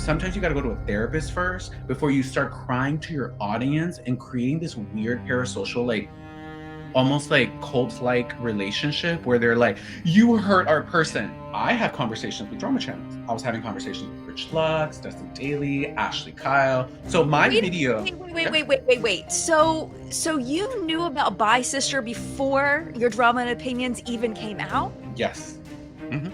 sometimes you got to go to a therapist first before you start crying to your audience and creating this weird parasocial, like almost like cult-like relationship where they're like, you hurt our person. I have conversations with drama channels. I was having conversations with Rich Lux, Dustin Daly, Ashley Kyle. So my Wait, video, wait, wait, wait, yeah, wait, wait, wait, wait. So you knew about Bi Sister before your Drama and Opinions even came out? yes. Mhm.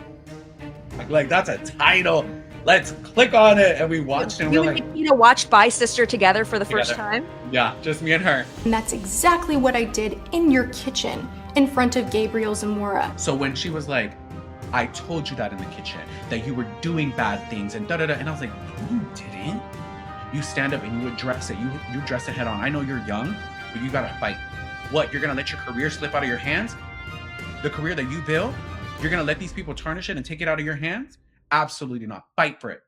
Like that's a title. Let's click on it. And we watched and we You we're and like, Nikita watched Bi Sister together for the first together. time? Yeah, just me and her. And that's exactly what I did in your kitchen, in front of Gabriel Zamora. So when she was like, I told you that in the kitchen, that you were doing bad things and da-da-da. And I was like, no, you didn't. You stand up and you address it. You dress it head on. I know you're young, but you gotta fight. What, you're gonna let your career slip out of your hands? The career that you built? You're gonna let these people tarnish it and take it out of your hands? Absolutely not. Fight for it.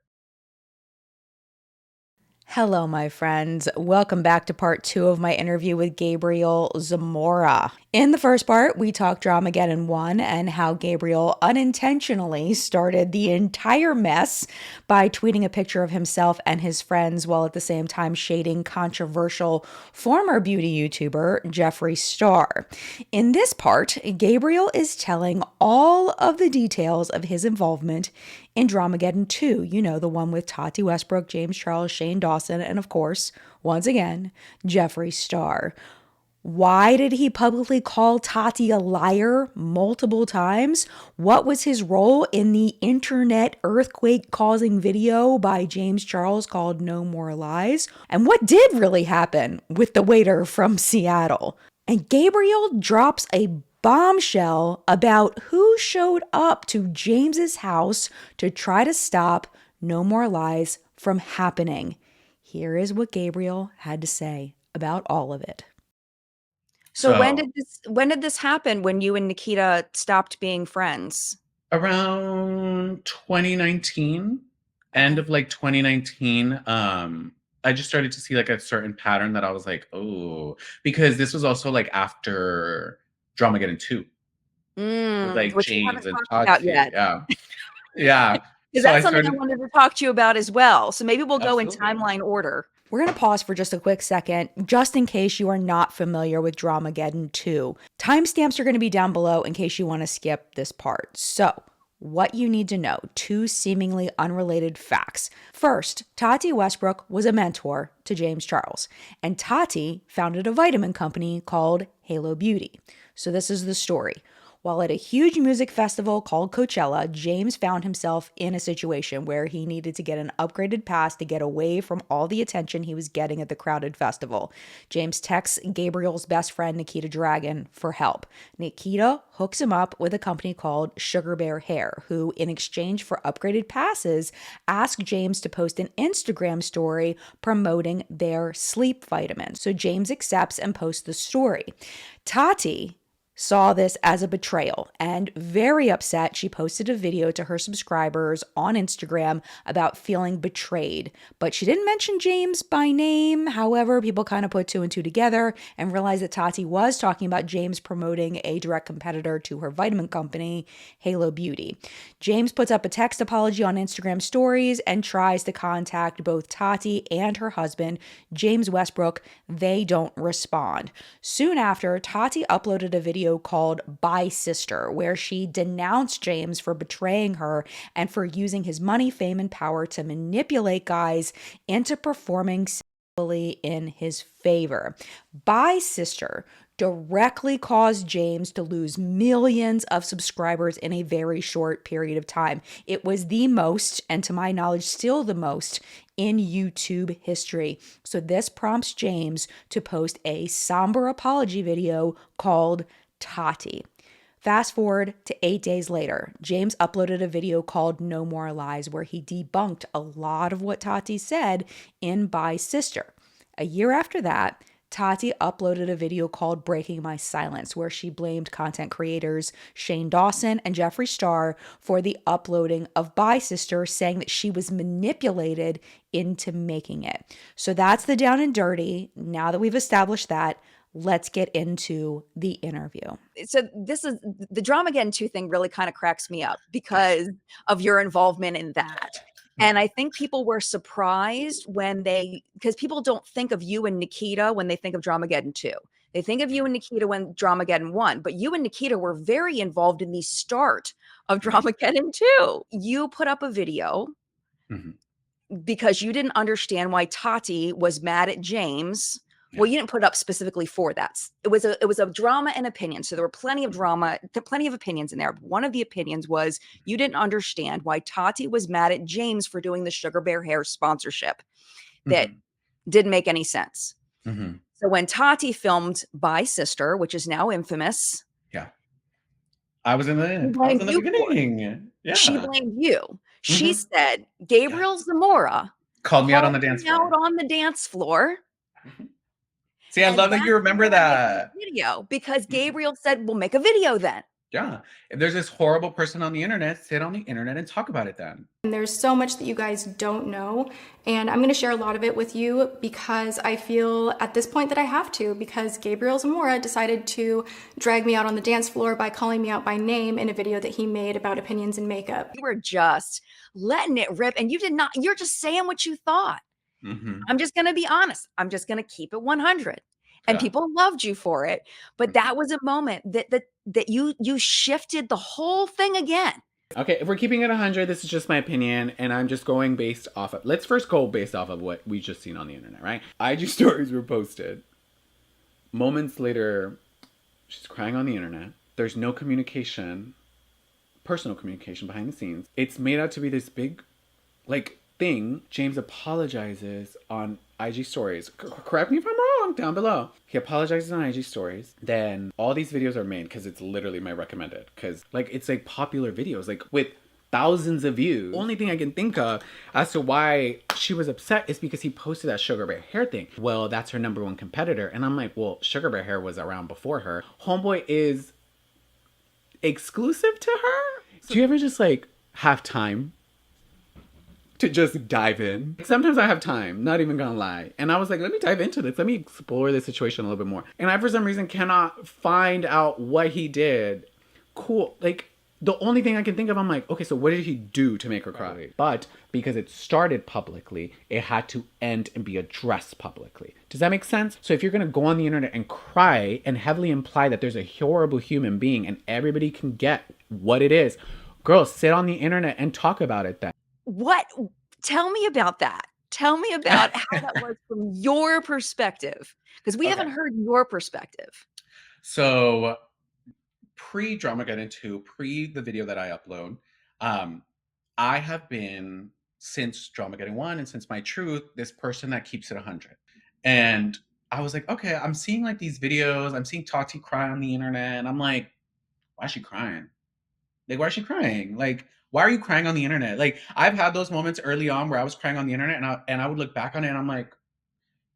Hello, my friends. Welcome back to part 2 of my interview with Gabriel Zamora. In the first part, we talked Dramageddon 1 and how Gabriel unintentionally started the entire mess by tweeting a picture of himself and his friends while at the same time shading controversial former beauty YouTuber Jeffree Star. In this part, Gabriel is telling all of the details of his involvement in Dramageddon 2, you know, the one with Tati Westbrook, James Charles, Shane Dawson, and of course, once again, Jeffree Star. Why did he publicly call Tati a liar multiple times? What was his role in the internet earthquake-causing video by James Charles called No More Lies? And what did really happen with the waiter from Seattle? And Gabriel drops a bombshell about who showed up to James's house to try to stop No More Lies from happening. Here is what Gabriel had to say about all of it. So when did this happen when you and Nikita stopped being friends? Around 2019, end of like 2019, I just started to see like a certain pattern that I was like, oh, because this was also like after Dramageddon 2 with like Which we haven't James and talked about Tati. yet. Yeah. Yeah. Because So I that's something I started, wanted to talk to you about as well. So maybe we'll go in absolutely. timeline order. We're going to pause for just a quick second, just in case you are not familiar with Dramageddon 2. Timestamps are going to be down below in case you want to skip this part. So, what you need to know, 2 seemingly unrelated facts. First, Tati Westbrook was a mentor to James Charles, and Tati founded a vitamin company called Halo Beauty. So this is the story. While at a huge music festival called Coachella, James found himself in a situation where he needed to get an upgraded pass to get away from all the attention he was getting at the crowded festival. James texts Gabriel's best friend, Nikita Dragon, for help. Nikita hooks him up with a company called Sugar Bear Hair, who, in exchange for upgraded passes, asked James to post an Instagram story promoting their sleep vitamins. So James accepts and posts the story. Tati saw this as a betrayal and, very upset, she posted a video to her subscribers on Instagram about feeling betrayed. But she didn't mention James by name. However, people kind of put 2 and 2 together and realized that Tati was talking about James promoting a direct competitor to her vitamin company, Halo Beauty. James puts up a text apology on Instagram stories and tries to contact both Tati and her husband, James Westbrook. They don't respond. Soon after, Tati uploaded a video called Bi Sister, where she denounced James for betraying her and for using his money, fame, and power to manipulate guys into performing sexually in his favor. Bi Sister directly caused James to lose millions of subscribers in a very short period of time. It was the most, and to my knowledge, still the most in YouTube history. So this prompts James to post a somber apology video called Tati. Fast forward to 8 days later, James uploaded a video called No More Lies where he debunked a lot of what Tati said in Bi Sister. A year after that, Tati uploaded a video called Breaking My Silence, where she blamed content creators Shane Dawson and Jeffree Star for the uploading of Bi Sister, saying that she was manipulated into making it. So that's the down and dirty. Now that we've established that, let's get into the interview. So this is the Dramageddon 2 thing really kind of cracks me up because of your involvement in that. And I think people were surprised because people don't think of you and Nikita when they think of Dramageddon 2. They think of you and Nikita when Dramageddon 1, but you and Nikita were very involved in the start of Dramageddon 2. You put up a video Mhm. because you didn't understand why Tati was mad at James. Well, Yeah. you didn't put it up specifically for that. It was a drama and opinion. So there were plenty of drama, plenty of opinions in there. One of the opinions was you didn't understand why Tati was mad at James for doing the Sugar Bear Hair sponsorship. That Mhm. didn't make any sense. Mhm. So when Tati filmed By Sister, which is now infamous, Yeah. I was in she the blamed you for it. beginning. She Yeah. blamed you. She Mhm. said Yeah. Gabriel Zamora Called me out on called the dance me out floor. on the dance floor. Mhm. See, I And love that you that's remember why I made that. the video, because Mhm. Gabriel said, "We'll make a video then." Yeah. If there's this horrible person on the internet, sit on the internet and talk about it then. And there's so much that you guys don't know, and I'm going to share a lot of it with you because I feel at this point that I have to, because Gabriel Zamora decided to drag me out on the dance floor by calling me out by name in a video that he made about opinions and makeup. You were just letting it rip, and you're just saying what you thought. Mhm. I'm just gonna be honest. I'm just gonna keep it 100. And Yeah. people loved you for it. But Mhm. that was a moment that you shifted the whole thing again. Okay, if we're keeping it 100, this is just my opinion, and I'm just going based off of. Let's first go based off of what we just seen on the internet, right? IG stories were posted. Moments later, she's crying on the internet. There's no communication, personal communication behind the scenes. It's made out to be this big, like, thing. James apologizes on IG stories. Correct me if I'm wrong down below. He apologizes on IG stories. Then all these videos are made because it's literally my recommended. Because like it's like popular videos, like with thousands of views. Only thing I can think of as to why she was upset is because he posted that Sugar Bear Hair thing. Well, that's her number one competitor. And I'm like, well, Sugar Bear Hair was around before her. Homeboy is exclusive to her. Do you ever just like have time to just dive in? Sometimes I have time, not even gonna lie. And I was like, let me dive into this. Let me explore this situation a little bit more. And I, for some reason, cannot find out what he did. Cool. Like, the only thing I can think of, I'm like, okay, so what did he do to make her cry? But because it started publicly, it had to end and be addressed publicly. Does that make sense? So if you're gonna go on the internet and cry and heavily imply that there's a horrible human being and everybody can get what it is, girl, sit on the internet and talk about it then. What? Tell me about that. Tell me about how that was from your perspective, because we haven't Okay. heard your perspective. So pre-Dramageddon 2, pre the video that I upload, I have been, since Dramageddon 1 and since my truth, this person that keeps it 100. And I was like, okay, I'm seeing like these videos, I'm seeing Tati cry on the internet, and I'm like, why is she crying? Like, why is she crying? Like, why are you crying on the internet? Like, I've had those moments early on where I was crying on the internet, and I would look back on it and I'm like,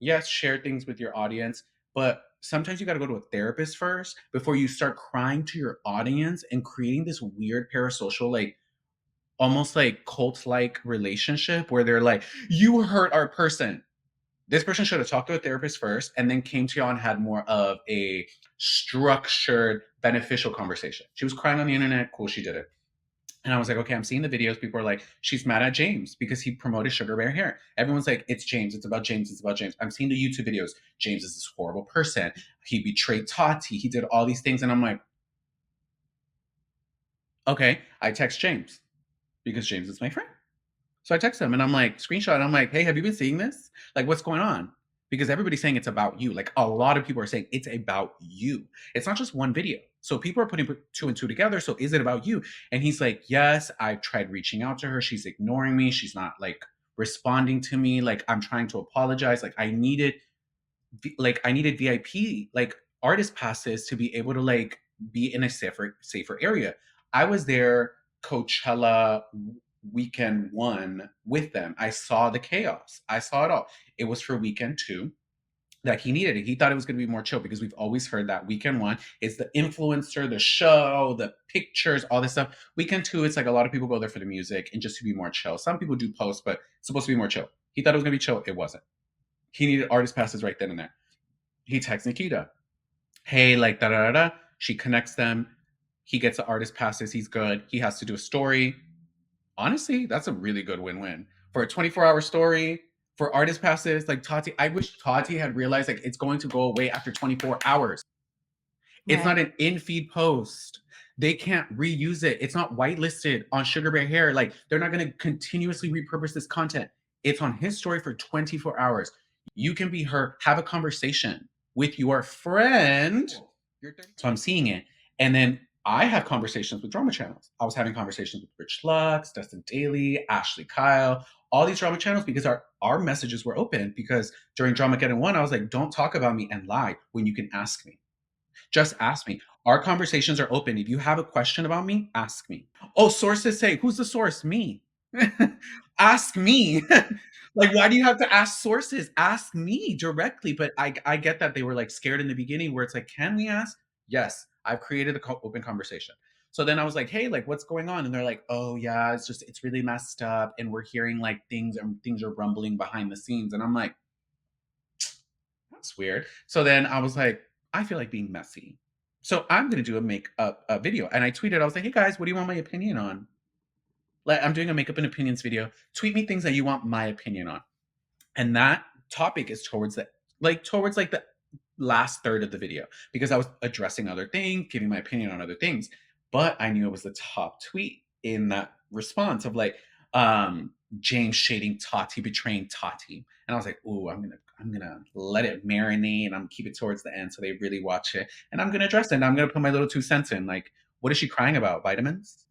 yes, share things with your audience, but sometimes you got to go to a therapist first before you start crying to your audience and creating this weird parasocial, like almost like cult like relationship where they're like, you hurt our person. This person should have talked to a therapist first and then came to you and had more of a structured, beneficial conversation. She was crying on the internet. Cool, she did it. And I was like, okay, I'm seeing the videos. People are like, she's mad at James because he promoted Sugar Bear Hair. Everyone's like, it's James. It's about James. It's about James. I'm seeing the YouTube videos. James is this horrible person. He betrayed Tati. He did all these things. And I'm like, okay, I text James because James is my friend. So I text him and I'm like, screenshot. And I'm like, hey, have you been seeing this? Like, what's going on? Because everybody's saying it's about you. Like, a lot of people are saying it's about you. It's not just one video. So people are putting two and two together. So is it about you? And he's like, yes, I've tried reaching out to her. She's ignoring me. She's not like responding to me. Like, I'm trying to apologize. Like, I needed VIP, like artist passes to be able to like be in a safer area. I was there Coachella weekend 1 with them. I saw the chaos. I saw it all. It was for weekend 2 that he needed it. He thought it was going to be more chill because we've always heard that weekend 1 is the influencer, the show, the pictures, all this stuff. Weekend 2, it's like a lot of people go there for the music and just to be more chill. Some people do post, but it's supposed to be more chill. He thought it was going to be chill. It wasn't. He needed artist passes right then and there. He texts Nikita. Hey, like da da da da. She connects them. He gets the artist passes. He's good. He has to do a story. Honestly, that's a really good win-win for a 24-hour story. For artist passes, like Tati, I wish Tati had realized like it's going to go away after 24 hours. It's Right. not an in-feed post. They can't reuse it. It's not whitelisted on Sugar Bear Hair. Like they're not going to continuously repurpose this content. It's on his story for 24 hours. You can be her, have a conversation with your friend. So I'm seeing it. And then I have conversations with drama channels. I was having conversations with Rich Lux, Dustin Daly, Ashley Kyle, all these drama channels because our messages were open because during Dramageddon 1, I was like, don't talk about me and lie when you can ask me. Just ask me. Our conversations are open. If you have a question about me, ask me. Oh, sources say, who's the source? Me. Ask me. Like, why do you have to ask sources? Ask me directly. But I get that they were like scared in the beginning where it's like, can we ask? Yes, I've created an open conversation. So then I was like, hey, like, what's going on? And they're like, oh, yeah, it's really messed up. And we're hearing like things are rumbling behind the scenes. And I'm like, that's weird. So then I was like, I feel like being messy. So I'm going to do a video. And I tweeted, I was like, hey guys, what do you want my opinion on? Like, I'm doing a makeup and opinions video. Tweet me things that you want my opinion on. And that topic is towards the last third of the video because I was addressing other things, giving my opinion on other things. But I knew it was the top tweet in that response of like, James shading Tati, betraying Tati. And I was like, ooh, I'm gonna let it marinate and I'm gonna keep it towards the end so they really watch it. And I'm gonna address it and I'm gonna put my little 2 cents in. Like, what is she crying about? Vitamins?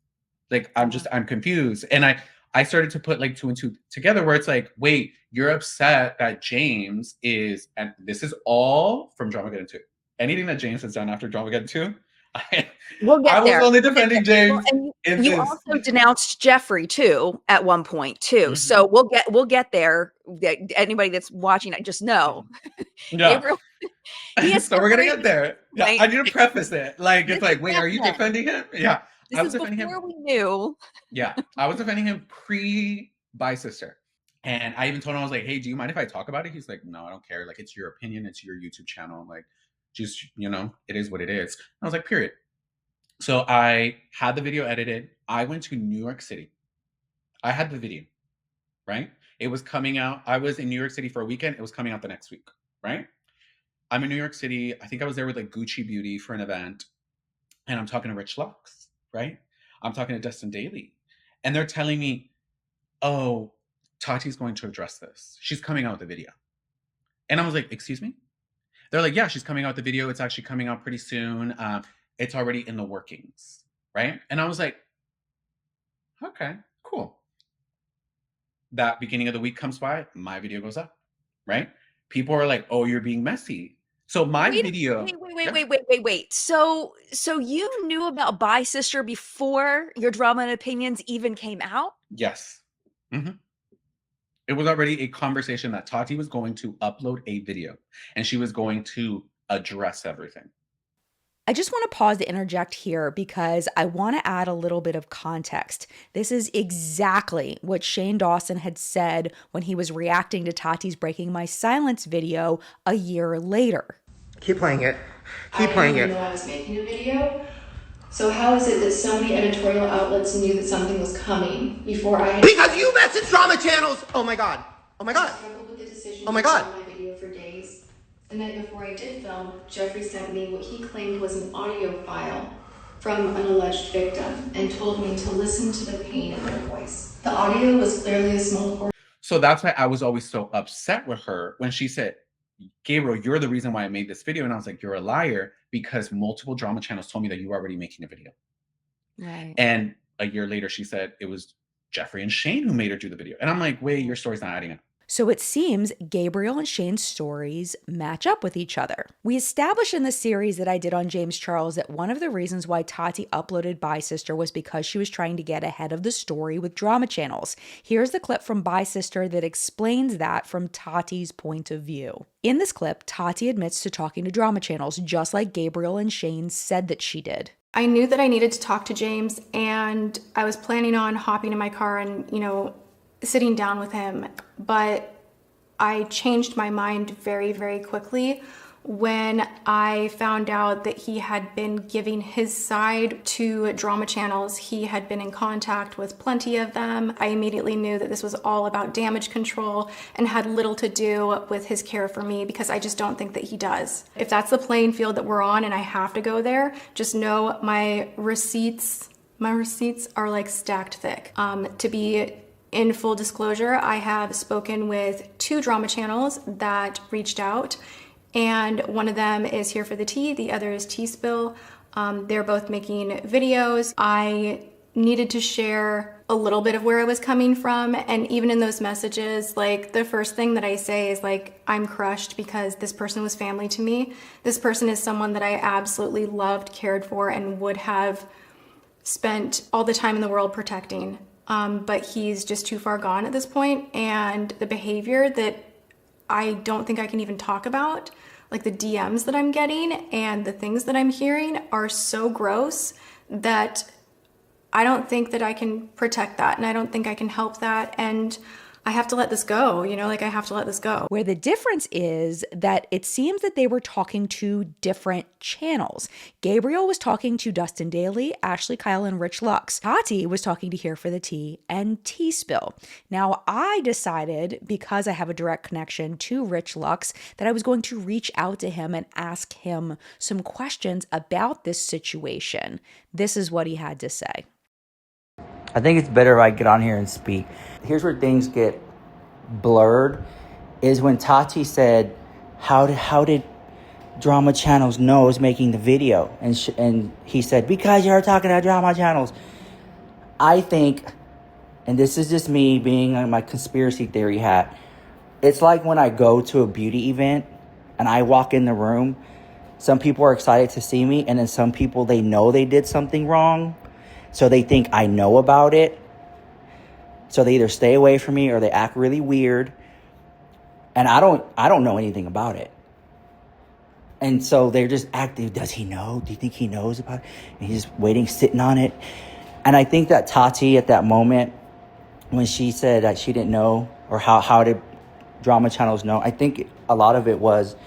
Like, I'm confused. And I started to put like 2 and 2 together where it's like, wait, you're upset that James is, and this is all from Dramageddon 2. Anything that James has done after Dramageddon 2, We'll get I was there. only defending James. Well, and you also denounced Jeffree too at one point too. Mm-hmm. So we'll get there. Anybody that's watching, I just know. Yeah. Gabriel, so we're gonna get there. Yeah, I need to preface it. Like it's like, wait, are you defending him? Yeah. I was defending him before we knew. Yeah. I was defending him pre-Bi Sister. And I even told him, I was like, hey, do you mind if I talk about it? He's like, no, I don't care. Like, it's your opinion. It's your YouTube channel. Like, just, it is what it is. And I was like, period. So I had the video edited. I went to New York City. I had the video, right? It was coming out. I was in New York City for a weekend. It was coming out the next week, right? I'm in New York City. I think I was there with like Gucci Beauty for an event. And I'm talking to Rich Lux, right? I'm talking to Dustin Daly. And they're telling me, oh, Tati's going to address this. She's coming out with a video. And I was like, excuse me? They're like, yeah, she's coming out with the video. It's actually coming out pretty soon. It's already in the workings, right? And I was like, okay, cool. That beginning of the week comes by, my video goes up, right? People are like, oh, you're being messy. So my video. Wait. So you knew about Bi Sister before your Drama and Opinions even came out? Yes. Mm-hmm. It was already a conversation that Tati was going to upload a video and she was going to address everything. I just want to pause to interject here because I want to add a little bit of context. This is exactly what Shane Dawson had said when he was reacting to Tati's Breaking My Silence video a year later. Keep playing it. Keep playing it. I didn't even know I was making a video. So how is it that so many editorial outlets knew that something was coming before I had... Because you messaged drama channels! Oh my god. Oh my god. I struggled with the decision oh my to god. film my video for days. The night before I did film, Jeffree sent me what he claimed was an audio file from an alleged victim and told me to listen to the pain in their voice. The audio was clearly a small portion. So that's why I was always so upset with her when she said, Gabriel, you're the reason why I made this video. And I was like, you're a liar because multiple drama channels told me that you were already making a video. Right. And a year later, she said it was Jeffree and Shane who made her do the video. And I'm like, wait, your story's not adding up. So it seems Gabriel and Shane's stories match up with each other. We established in the series that I did on James Charles that one of the reasons why Tati uploaded Bi Sister was because she was trying to get ahead of the story with drama channels. Here's the clip from Bi Sister that explains that from Tati's point of view. In this clip, Tati admits to talking to drama channels just like Gabriel and Shane said that she did. I knew that I needed to talk to James, and I was planning on hopping in my car and, sitting down with him, but I changed my mind very, very quickly when I found out that he had been giving his side to drama channels. He had been in contact with plenty of them. I immediately knew that this was all about damage control and had little to do with his care for me, because I just don't think that he does. If that's the playing field that we're on and I have to go there, just know my receipts are like stacked thick. To be in full disclosure, I have spoken with 2 drama channels that reached out, and one of them is Here for the Tea, the other is Tea Spill. They're both making videos. I needed to share a little bit of where I was coming from, and even in those messages, like, the first thing that I say is like, I'm crushed because this person was family to me. This person is someone that I absolutely loved, cared for, and would have spent all the time in the world protecting. But he's just too far gone at this point, and the behavior that I don't think I can even talk about, like the DMs that I'm getting and the things that I'm hearing, are so gross that I don't think that I can protect that, and I don't think I can help that, and I have to let this go, I have to let this go. Where the difference is that it seems that they were talking to different channels. Gabriel was talking to Dustin Daly, Ashley Kyle, and Rich Lux. Tati was talking to Here for the Tea and Tea Spill. Now, I decided, because I have a direct connection to Rich Lux, that I was going to reach out to him and ask him some questions about this situation. This is what he had to say. I think it's better if I get on here and speak. Here's where things get blurred, is when Tati said, how did drama channels know I was making the video? And he said, because you're talking to drama channels. I think, and this is just me being on my conspiracy theory hat, it's like when I go to a beauty event and I walk in the room, some people are excited to see me, and then some people, they know they did something wrong, so they think I know about it. So they either stay away from me or they act really weird. And I don't know anything about it. And so they're just acting, does he know? Do you think he knows about it? And he's just waiting, sitting on it. And I think that Tati, at that moment, when she said that she didn't know, or how did drama channels know, I think a lot of it was,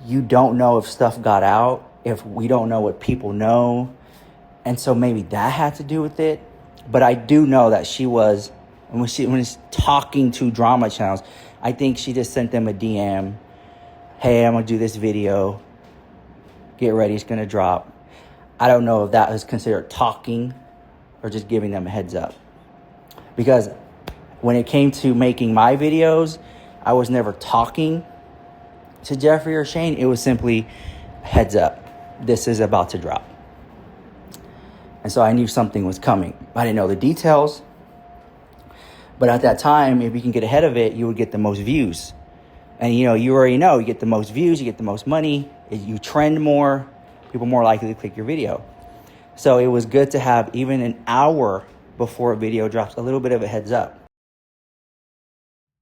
you don't know if stuff got out, if we don't know what people know. And so maybe that had to do with it. But I do know that she was, when she's talking to drama channels, I think she just sent them a DM. Hey, I'm going to do this video. Get ready, it's going to drop. I don't know if that was considered talking or just giving them a heads up. Because when it came to making my videos, I was never talking to Jeffree or Shane. It was simply, heads up, this is about to drop. And so I knew something was coming. I didn't know the details. But at that time, if you can get ahead of it, you would get the most views. And you already know, you get the most views, you get the most money, you trend more, people more likely to click your video. So it was good to have, even an hour before a video drops, a little bit of a heads up.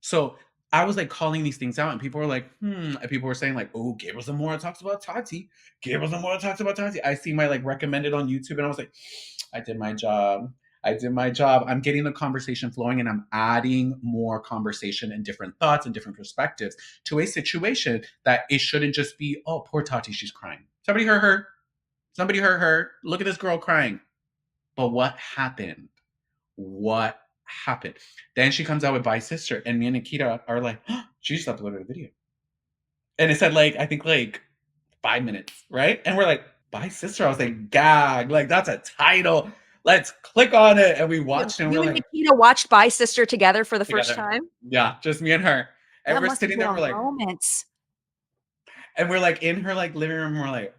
So I was like calling these things out, and people were like, and people were saying like, oh, Gabriel Zamora talks about Tati. Gabriel Zamora talks about Tati. I see my like recommended on YouTube, and I was like, I did my job. I'm getting the conversation flowing, and I'm adding more conversation and different thoughts and different perspectives to a situation that it shouldn't just be, oh, poor Tati, she's crying. Somebody hurt her. Somebody hurt her. Look at this girl crying. But what happened? What happened? Then she comes out with Bye Sister, and me and Nikita are like, oh, she just uploaded a video. And it said like, I think like 5 minutes, right? And we're like, Bye Sister. I was like, gag, like that's a title. Let's click on it. And we watched, and you we're and like, Nikita watched Bye Sister together for the first time? Yeah, just me and her. And That we're must sitting have there, been we're like, moments. and we're like in her like living room, we're like,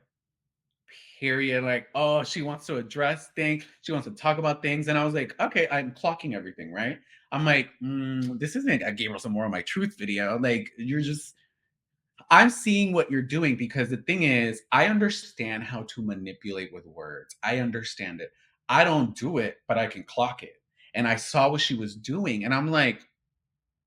period. Like, oh, she wants to address things. She wants to talk about things. And I was like, okay, I'm clocking everything, right? I'm like, this isn't a Gabriel Zamora My Truth video. Like, I'm seeing what you're doing, because the thing is, I understand how to manipulate with words. I understand it. I don't do it, but I can clock it. And I saw what she was doing. And I'm like,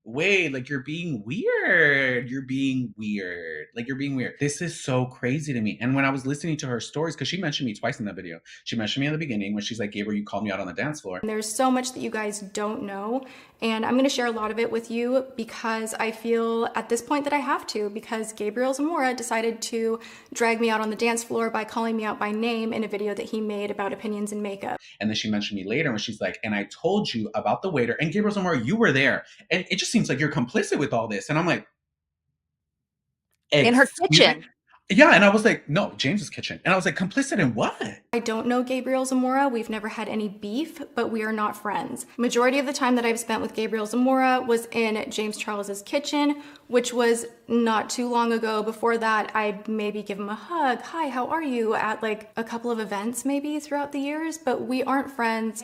wait, like you're being weird. You're being weird. Like you're being weird. This is so crazy to me. And when I was listening to her stories, because she mentioned me twice in that video. She mentioned me in the beginning when she's like, Gabriel, you called me out on the dance floor. There's so much that you guys don't know, and I'm going to share a lot of it with you because I feel at this point that I have to, because Gabriel Zamora decided to drag me out on the dance floor by calling me out by name in a video that he made about opinions in makeup. And then she mentioned me later when she's like, and I told you about the waiter, and Gabriel Zamora, you were there. And it just seems like you're complicit with all this. And I'm like, In her "Excuse me?" kitchen. Yeah, and I was like, no, James's kitchen. And I was like, complicit in what? I don't know Gabriel Zamora. We've never had any beef, but we are not friends. Majority of the time that I've spent with Gabriel Zamora was in James Charles's kitchen, which was not too long ago. Before that, I'd maybe give him a hug. Hi, how are you? At like a couple of events maybe throughout the years, but we aren't friends.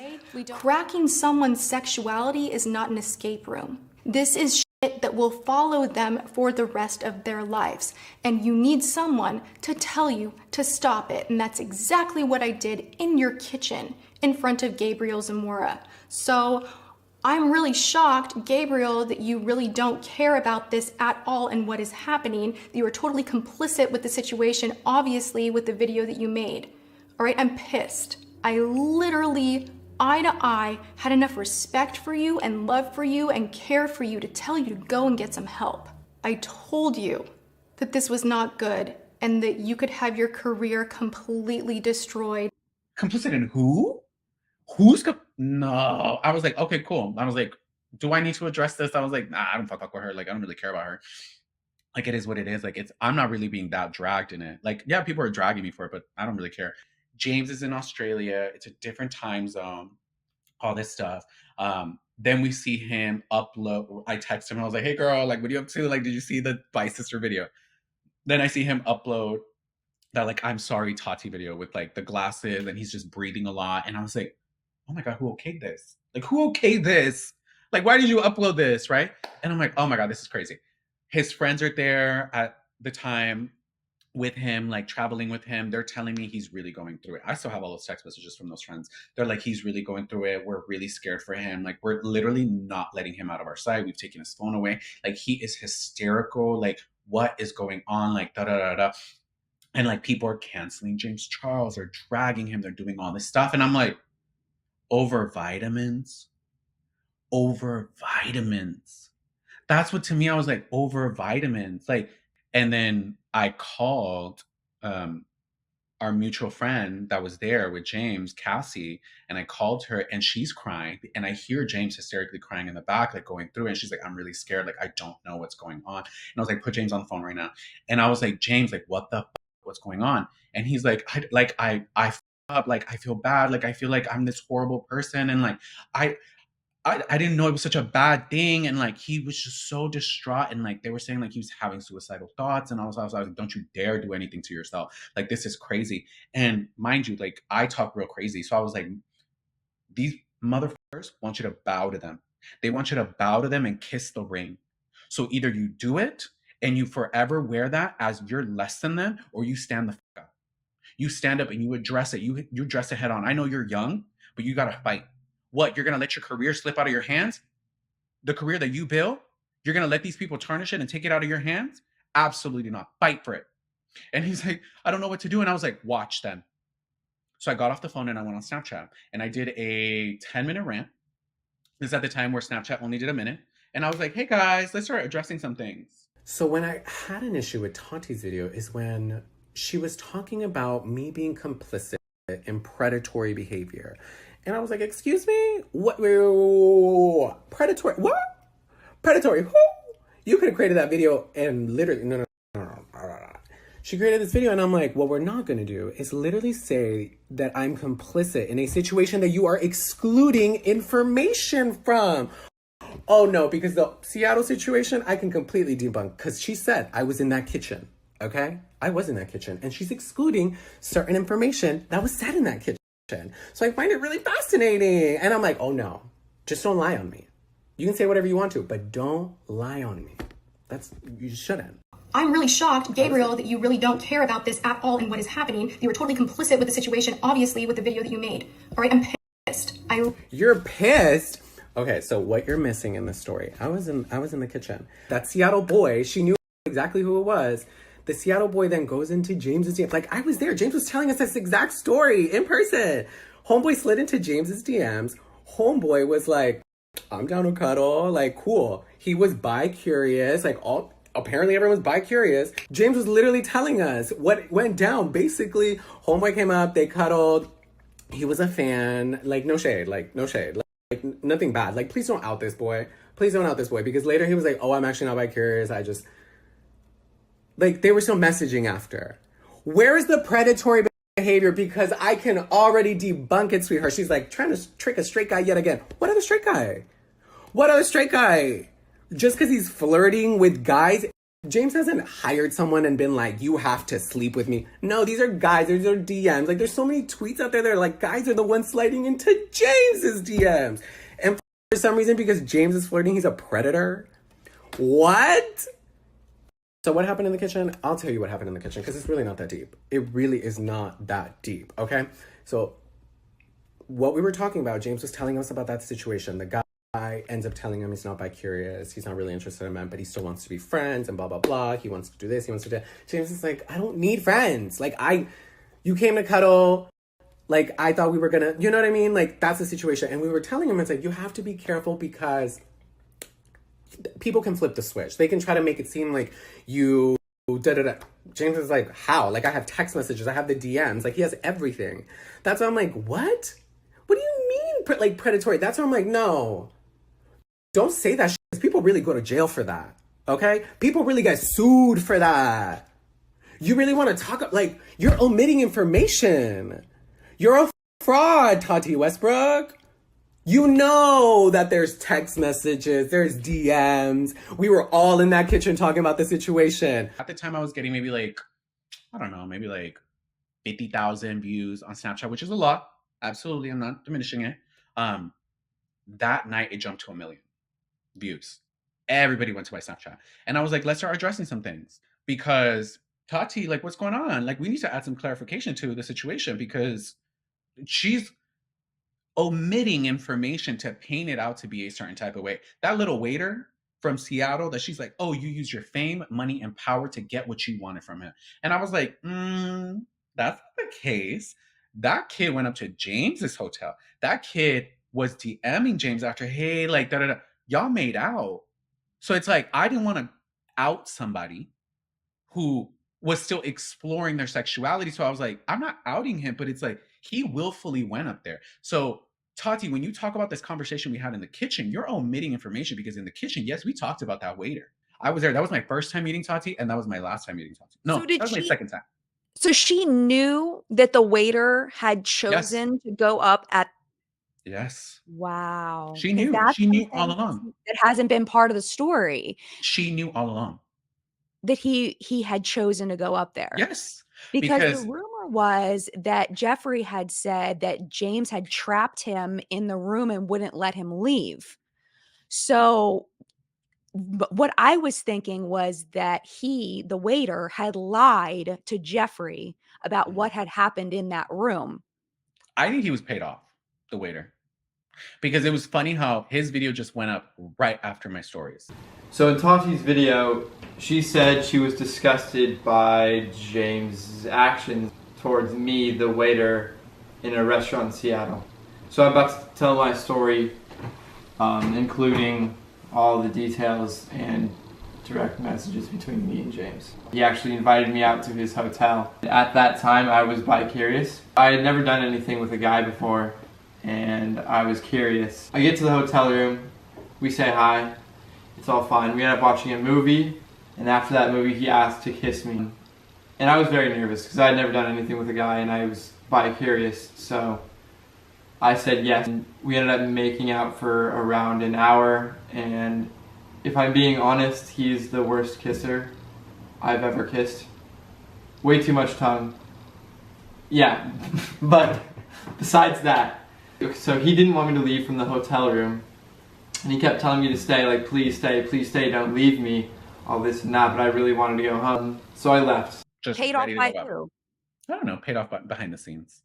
Cracking someone's sexuality is not an escape room. This is shit that will follow them for the rest of their lives. And you need someone to tell you to stop it. And that's exactly what I did in your kitchen in front of Gabriel Zamora. So I'm really shocked, Gabriel, that you really don't care about this at all and what is happening. That you are totally complicit with the situation, obviously, with the video that you made. All right, I'm pissed. I literally, eye to eye, had enough respect for you and love for you and care for you to tell you to go and get some help. I told you that this was not good and that you could have your career completely destroyed. Complicit in who? No. I was like, okay, cool. I was like, do I need to address this? I was like, nah, I don't fuck with her. Like, I don't really care about her. Like, it is what it is. Like, I'm not really being that dragged in it. Like, yeah, people are dragging me for it, but I don't really care. James is in Australia. It's a different time zone, all this stuff. Then we see him upload. I text him and I was like, hey girl, like, what are you up to? Like, did you see the Bye Sister video? Then I see him upload that like, I'm sorry, Tati video with like the glasses and he's just breathing a lot. And I was like, oh my God, who okayed this? Like, who okayed this? Like, why did you upload this, right? And I'm like, oh my God, this is crazy. His friends are there at the time with him, like traveling with him. They're telling me he's really going through it. I still have all those text messages from those friends. They're like, he's really going through it. We're really scared for him. Like, we're literally not letting him out of our sight. We've taken his phone away. Like, he is hysterical. Like, what is going on? Like, da da da da. And like, people are canceling James Charles. They're dragging him. They're doing all this stuff. And I'm like, over vitamins? Over vitamins. That's what, to me, I was like, over vitamins. Like, and then I called our mutual friend that was there with James, Cassie, and I called her and she's crying. And I hear James hysterically crying in the back, like going through it. And she's like, I'm really scared. Like, I don't know what's going on. And I was like, put James on the phone right now. And I was like, James, like, what the what's going on? And he's like, I up, like, I feel bad. Like, I feel like I'm this horrible person. And like, I didn't know it was such a bad thing. And like, he was just so distraught. And like, they were saying like he was having suicidal thoughts. And I was like, don't you dare do anything to yourself. Like, this is crazy. And mind you, like, I talk real crazy. So I was like, these motherfuckers want you to bow to them. They want you to bow to them and kiss the ring. So either you do it and you forever wear that as you're less than them, or you stand the fuck up. You stand up and you address it. You address it head on. I know you're young, but you got to fight. What, you're going to let your career slip out of your hands? The career that you built? You're going to let these people tarnish it and take it out of your hands? Absolutely not. Fight for it. And he's like, I don't know what to do. And I was like, watch then. So I got off the phone and I went on Snapchat and I did a 10-minute rant. This is at the time where Snapchat only did a minute. And I was like, hey guys, let's start addressing some things. So when I had an issue with Tati's video is when she was talking about me being complicit in predatory behavior. And I was like, excuse me? What? Predatory? What? Predatory? Who? You could have created that video and literally, no. She created this video and I'm like, what we're not going to do is literally say that I'm complicit in a situation that you are excluding information from. Oh no, because the Seattle situation, I can completely debunk because she said I was in that kitchen, okay? I was in that kitchen and she's excluding certain information that was said in that kitchen. So I find it really fascinating. And I'm like, oh no, just don't lie on me. You can say whatever you want to, but don't lie on me. You shouldn't. I'm really shocked, Gabriel, that you really don't care about this at all and what is happening. You were totally complicit with the situation, obviously, with the video that you made. All right, I'm pissed. You're pissed? Okay, so what you're missing in the story, I was in the kitchen. That Seattle boy, she knew exactly who it was. The Seattle boy then goes into James's DMs. Like, I was there. James was telling us this exact story in person. Homeboy slid into James's DMs. Homeboy was like, I'm down to cuddle. Like, cool. He was bi-curious. Like, apparently everyone's bi-curious. James was literally telling us what went down. Basically, homeboy came up, they cuddled. He was a fan. Like, no shade. Like, no shade. Like, nothing bad. Like, please don't out this boy. Please don't out this boy. Because later he was like, oh, I'm actually not bi-curious. I just... Like, they were still messaging after. Where is the predatory behavior? Because I can already debunk it, sweetheart. She's like, trying to trick a straight guy yet again. What other straight guy? What other straight guy? Just because he's flirting with guys? James hasn't hired someone and been like, you have to sleep with me. No, these are guys. These are DMs. Like, there's so many tweets out there that are like, guys are the ones sliding into James's DMs. And for some reason, because James is flirting, he's a predator. What? So what happened in the kitchen? I'll tell you what happened in the kitchen because it's really not that deep. It really is not that deep, okay? So what we were talking about, James was telling us about that situation. The guy ends up telling him he's not bi-curious. He's not really interested in men, but he still wants to be friends and blah, blah, blah. He wants to do this. He wants to do that. James is like, I don't need friends. Like, you came to cuddle. Like, I thought we were gonna, you know what I mean? Like, that's the situation. And we were telling him, it's like, you have to be careful because people can flip the switch. They can try to make it seem like you da-da-da. James is like, how? Like, I have text messages. I have the DMs. Like, he has everything. That's why I'm like, what? What do you mean, like, predatory? That's why I'm like, no. Don't say that shit, because people really go to jail for that, okay? People really get sued for that. You really want to talk, like, you're omitting information. You're a fraud, Tati Westbrook. You know that there's text messages, there's DMs. We were all in that kitchen talking about the situation. At the time, I was getting maybe like 50,000 views on Snapchat, which is a lot. Absolutely, I'm not diminishing it. That night, it jumped to 1 million views. Everybody went to my Snapchat. And I was like, let's start addressing some things. Because Tati, like, what's going on? Like, we need to add some clarification to the situation because she's omitting information to paint it out to be a certain type of way. That little waiter from Seattle that she's like, oh, you use your fame, money, and power to get what you wanted from him. And I was like, that's not the case. That kid went up to James's hotel. That kid was DMing James after, hey, like, da-da-da. Y'all made out. So it's like, I didn't want to out somebody who was still exploring their sexuality. So I was like, I'm not outing him, but it's like, he willfully went up there. So Tati, when you talk about this conversation we had in the kitchen, you're omitting information because in the kitchen, yes, we talked about that waiter. I was there. That was my first time meeting Tati, and that was my last time meeting Tati. No, that was my second time. So she knew that the waiter had chosen to go up at... Yes. Wow. She knew. She knew all along. It hasn't been part of the story. She knew all along. That he had chosen to go up there. Yes. Because the rumor was that Jeffree had said that James had trapped him in the room and wouldn't let him leave. So what I was thinking was that the waiter, had lied to Jeffree about what had happened in that room. I think he was paid off, the waiter. Because it was funny how his video just went up right after my stories. So in Tati's video, she said she was disgusted by James' actions towards me, the waiter, in a restaurant in Seattle. So I'm about to tell my story, including all the details and direct messages between me and James. He actually invited me out to his hotel. At that time, I was bi-curious. I had never done anything with a guy before, and I was curious. I get to the hotel room, we say hi, it's all fine. We end up watching a movie, and after that movie he asked to kiss me. And I was very nervous because I had never done anything with a guy and I was bi-curious, so I said yes. And we ended up making out for around an hour, and if I'm being honest, he's the worst kisser I've ever kissed. Way too much tongue. Yeah, but besides that, so he didn't want me to leave from the hotel room, and he kept telling me to stay, like, please stay, don't leave me, all this and that, but I really wanted to go home, so I left. Just paid off by who? I don't know, paid off behind the scenes.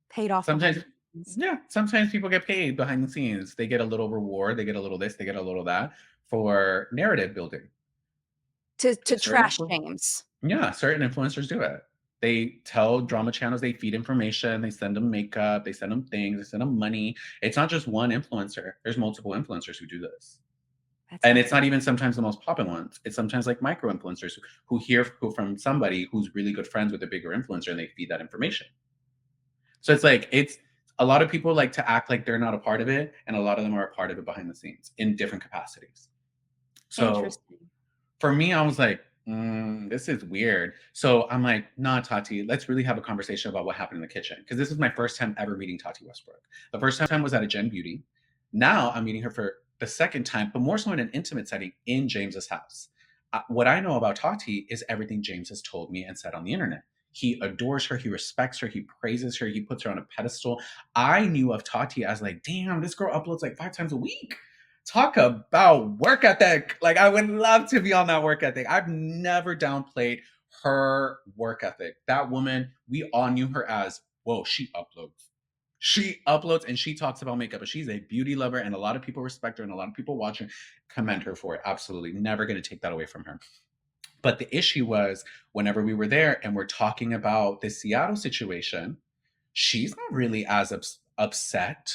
Paid off. Sometimes Yeah, sometimes people get paid behind the scenes. They get a little reward, they get a little this, they get a little that for narrative building. To Certain trash influ James. Yeah, certain influencers do it. They tell drama channels, they feed information, they send them makeup, they send them things, they send them money. It's not just one influencer. There's multiple influencers who do this. That's And it's not even sometimes the most popular ones. It's sometimes like micro influencers who hear from somebody who's really good friends with a bigger influencer and they feed that information. So it's like it's a lot of people like to act like they're not a part of it, and a lot of them are a part of it behind the scenes in different capacities. So Interesting. for me, I was like, this is weird. So I'm like, nah, Tati, let's really have a conversation about what happened in the kitchen. Because this is my first time ever meeting Tati Westbrook. The first time was at a Gen Beauty. Now I'm meeting her for the second time, but more so in an intimate setting in James's house. What I know about Tati is everything James has told me and said on the internet. He adores her, he respects her, he praises her, he puts her on a pedestal. I knew of Tati as like, damn, this girl uploads like 5 times a week. Talk about work ethic. Like, I would love to be on that work ethic. I've never downplayed her work ethic. That woman, we all knew her as, whoa, she uploads. She uploads and she talks about makeup, but she's a beauty lover and a lot of people respect her and a lot of people watch her, commend her for it. Absolutely. Never going to take that away from her. But the issue was whenever we were there and we're talking about the Seattle situation, she's not really as upset.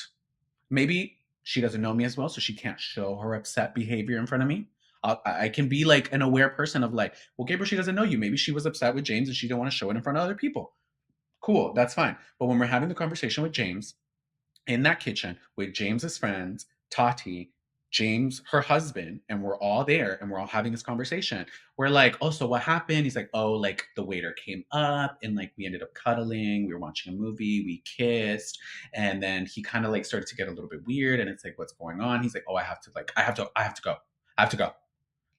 Maybe she doesn't know me as well, so she can't show her upset behavior in front of me. I can be like an aware person of like, well, Gabriel, she doesn't know you. Maybe she was upset with James and she didn't want to show it in front of other people. Cool, that's fine. But when we're having the conversation with James in that kitchen with James's friends, Tati, James, her husband, and we're all there and we're all having this conversation. We're like, oh, so what happened? He's like, oh, like the waiter came up and like we ended up cuddling. We were watching a movie, we kissed, and then he kind of like started to get a little bit weird. And it's like, what's going on? He's like, oh, I have to go. I have to go.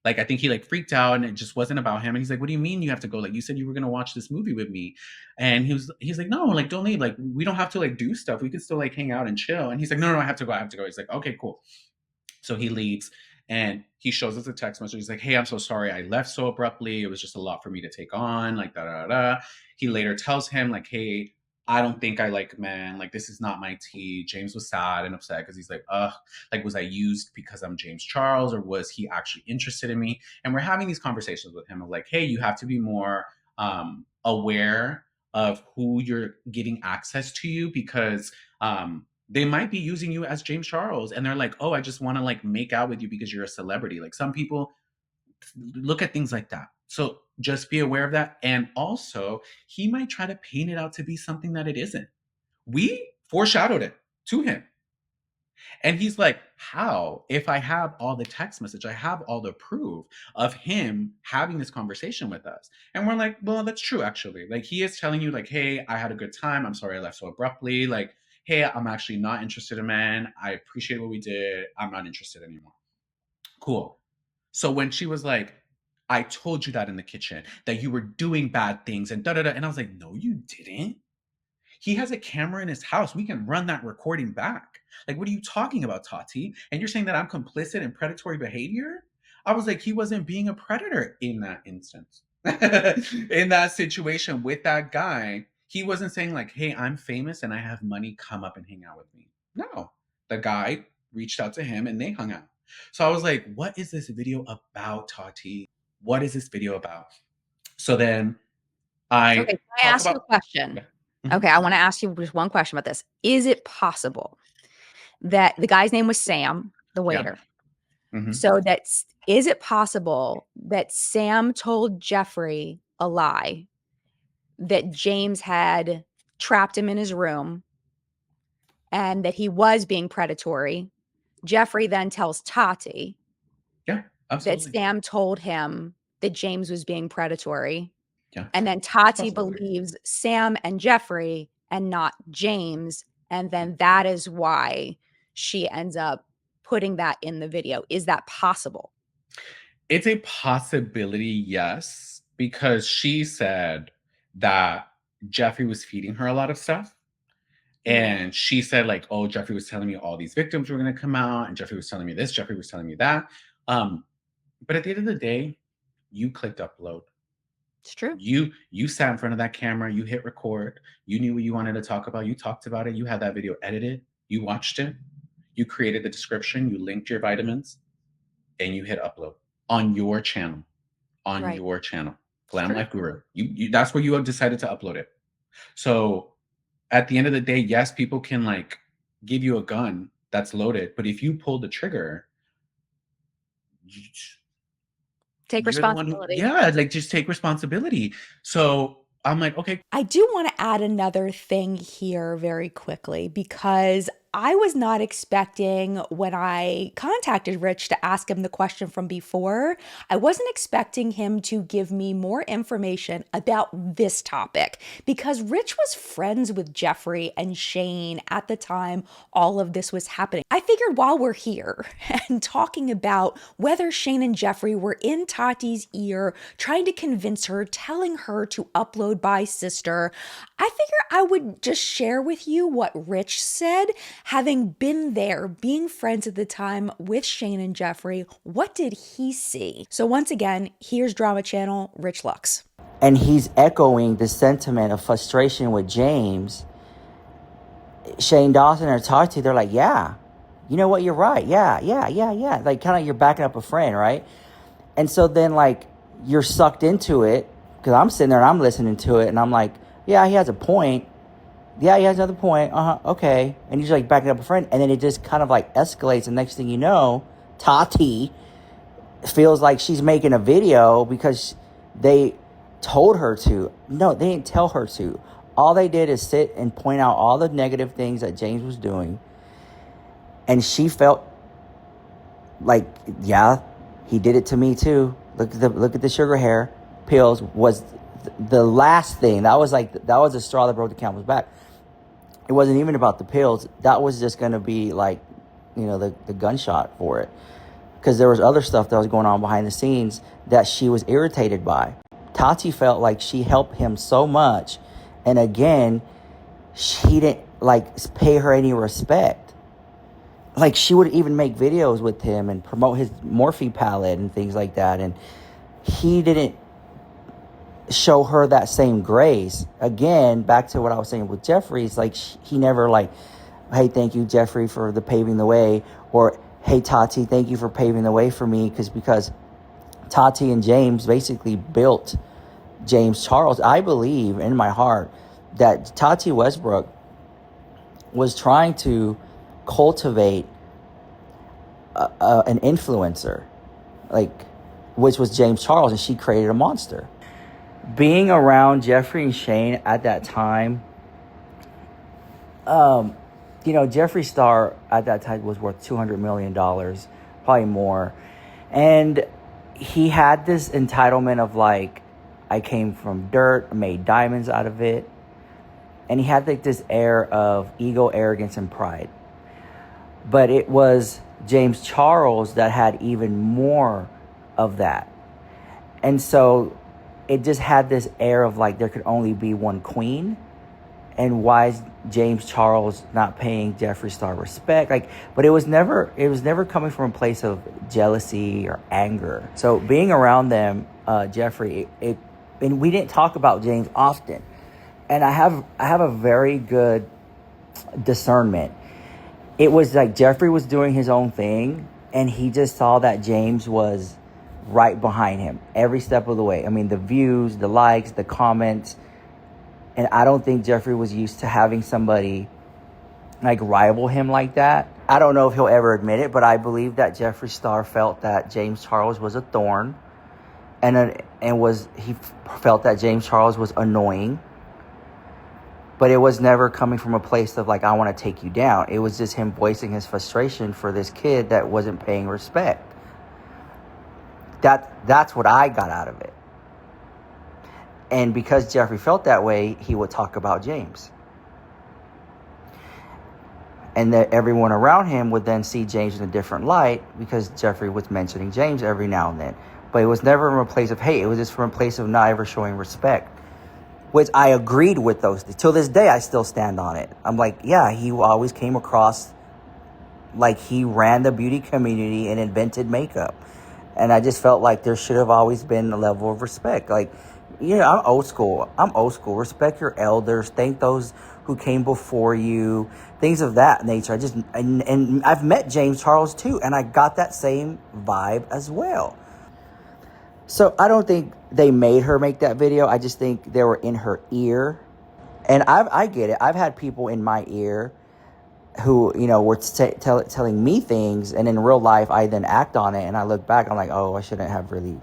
Like, I think he like freaked out and it just wasn't about him. And he's like, what do you mean you have to go? Like, you said you were going to watch this movie with me. And he's like, no, like, don't leave. Like, we don't have to like do stuff. We can still like hang out and chill. And he's like, no, I have to go. I have to go. He's like, okay, cool. So he leaves and he shows us a text message. He's like, hey, I'm so sorry I left so abruptly. It was just a lot for me to take on, like, da, da, da. He later tells him, like, hey, I don't think I like men. Like, this is not my tea. James was sad and upset because he's like, like, was I used because I'm James Charles or was he actually interested in me? And we're having these conversations with him of like, hey, you have to be more aware of who you're getting access to you because they might be using you as James Charles and they're like, oh, I just want to like make out with you because you're a celebrity. Like some people look at things like that. So just be aware of that. And also, he might try to paint it out to be something that it isn't. We foreshadowed it to him. And he's like, how? If I have all the text message, I have all the proof of him having this conversation with us. And we're like, well, that's true, actually. Like, he is telling you, like, hey, I had a good time. I'm sorry I left so abruptly. Like, hey, I'm actually not interested in men. I appreciate what we did. I'm not interested anymore. Cool. So when she was like, I told you that in the kitchen, that you were doing bad things and da da da. And I was like, no, you didn't. He has a camera in his house. We can run that recording back. Like, what are you talking about, Tati? And you're saying that I'm complicit in predatory behavior? I was like, he wasn't being a predator in that instance. In that situation with that guy, he wasn't saying like, hey, I'm famous and I have money, come up and hang out with me. No, the guy reached out to him and they hung out. So I was like, what is this video about, Tati? What is this video about? So then Okay, can I ask you a question? Yeah. Okay, I want to ask you just one question about this. Is it possible that the guy's name was Sam, the waiter? Mhm. So is it possible that Sam told Jeffree a lie that James had trapped him in his room and that he was being predatory? Jeffree then tells Tati Yeah, that absolutely. Sam told him that James was being predatory. Yeah. And then Tati Possibility. believes Sam and Jeffree and not James. And then that is why she ends up putting that in the video. Is that possible? It's a possibility, yes, because she said that Jeffree was feeding her a lot of stuff. And she said, like, oh, Jeffree was telling me all these victims were going to come out, and Jeffree was telling me this, Jeffree was telling me that. But at the end of the day, you clicked upload. It's true. You sat in front of that camera, you hit record, you knew what you wanted to talk about, you talked about it, you had that video edited, you watched it, you created the description, you linked your vitamins, and you hit upload on your channel. On Right. your channel. Glam true. Life Guru. You that's where you have decided to upload it. So at the end of the day, yes, people can like give you a gun that's loaded, but if you pull the trigger, Take you're the one who, responsibility. yeah, like just take responsibility. So I'm like, okay, I do want to add another thing here very quickly because I was not expecting when I contacted Rich to ask him the question from before, I wasn't expecting him to give me more information about this topic because Rich was friends with Jeffree and Shane at the time all of this was happening. I figured while we're here and talking about whether Shane and Jeffree were in Tati's ear, trying to convince her, telling her to upload by sister, I figure I would just share with you what Rich said, having been there, being friends at the time with Shane and Jeffree. What did he see? So once again, here's Drama Channel, Rich Lux. And he's echoing the sentiment of frustration with James. Shane Dawson or Tati, they're like, yeah, you know what, you're right. Yeah. Like kind of you're backing up a friend, right? And so then like you're sucked into it because I'm sitting there and I'm listening to it and I'm like, yeah, he has a point. Yeah, he has another point. Okay. And he's like backing up a friend. And then it just kind of like escalates. And next thing you know, Tati feels like she's making a video because they told her to. No, they didn't tell her to. All they did is sit and point out all the negative things that James was doing. And she felt like, yeah, he did it to me too. Look at the sugar hair pills was the last thing. That was the straw that broke the camel's back. It wasn't even about the pills. That was just going to be like, you know, the gunshot for it. Because there was other stuff that was going on behind the scenes that she was irritated by. Tati felt like she helped him so much. And again, she didn't like pay her any respect. Like she would even make videos with him and promote his Morphe palette and things like that. And he didn't show her that same grace. Again, back to what I was saying with Jeffree, it's like he never like, hey, thank you, Jeffree, for the paving the way, or hey, Tati, thank you for paving the way for me, because Tati and James basically built James Charles. I believe in my heart that Tati Westbrook was trying to cultivate an influencer, like, which was James Charles, and she created a monster. Being around Jeffree and Shane at that time, you know, Jeffree Star at that time was worth $200 million, probably more. And he had this entitlement of like, I came from dirt, made diamonds out of it. And he had like this air of ego, arrogance, and pride. But it was James Charles that had even more of that. And so it just had this air of like there could only be one queen. And why is James Charles not paying Jeffree Star respect? Like, but it was never coming from a place of jealousy or anger. So being around them, Jeffree, and we didn't talk about James often. And I have a very good discernment. It was like Jeffree was doing his own thing, and he just saw that James was right behind him every step of the way. I mean, the views, the likes, the comments. And I don't think Jeffree was used to having somebody like rival him like that. I don't know if he'll ever admit it, but I believe that Jeffree Star felt that James Charles was a thorn, and he felt that James Charles was annoying. But it was never coming from a place of like, I want to take you down. It was just him voicing his frustration for this kid that wasn't paying respect. That's what I got out of it. And because Jeffree felt that way, he would talk about James. And that everyone around him would then see James in a different light because Jeffree was mentioning James every now and then. But it was never from a place of hate. It was just from a place of not ever showing respect. Which I agreed with those. Till this day, I still stand on it. I'm like, yeah, he always came across like he ran the beauty community and invented makeup. And I just felt like there should have always been a level of respect. Like, Yeah, I'm old school. Respect your elders. Thank those who came before you. Things of that nature. And I've met James Charles too, and I got that same vibe as well. So I don't think they made her make that video. I just think they were in her ear. And I get it. I've had people in my ear who, were telling me things, and in real life, I then act on it, and I look back, I'm like, oh, I shouldn't have really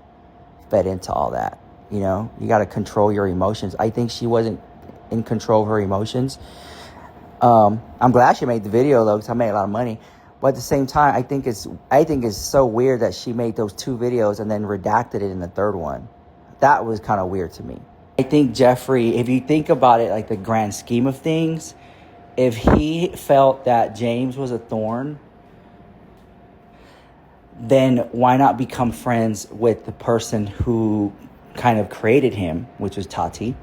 fed into all that. You got to control your emotions. I think she wasn't in control of her emotions. I'm glad she made the video, though, because I made a lot of money. But at the same time, I think it's so weird that she made those 2 videos and then redacted it in the 3rd one. That was kind of weird to me. I think Jeffree, if you think about it, like the grand scheme of things, if he felt that James was a thorn, then why not become friends with the person who kind of created him, which was Tati?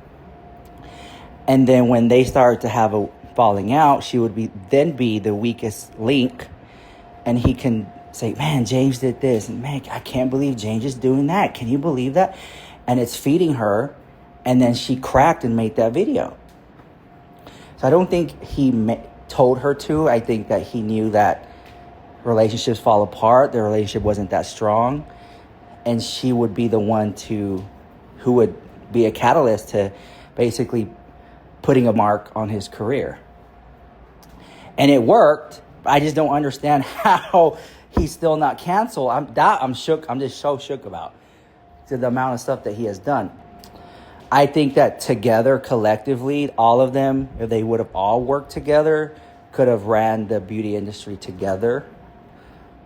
And then when they started to have a falling out, she would be the weakest link, and he can say, man, James did this, and man, I can't believe James is doing that. Can you believe that? And it's feeding her, and then she cracked and made that video. So I don't think he told her to. I think that he knew that relationships fall apart. Their relationship wasn't that strong, and she would be the one who would be a catalyst to basically putting a mark on his career. And it worked. I just don't understand how he's still not canceled. I'm shook. I'm just so shook about the amount of stuff that he has done. I think that together, collectively, all of them, if they would have all worked together, could have ran the beauty industry together.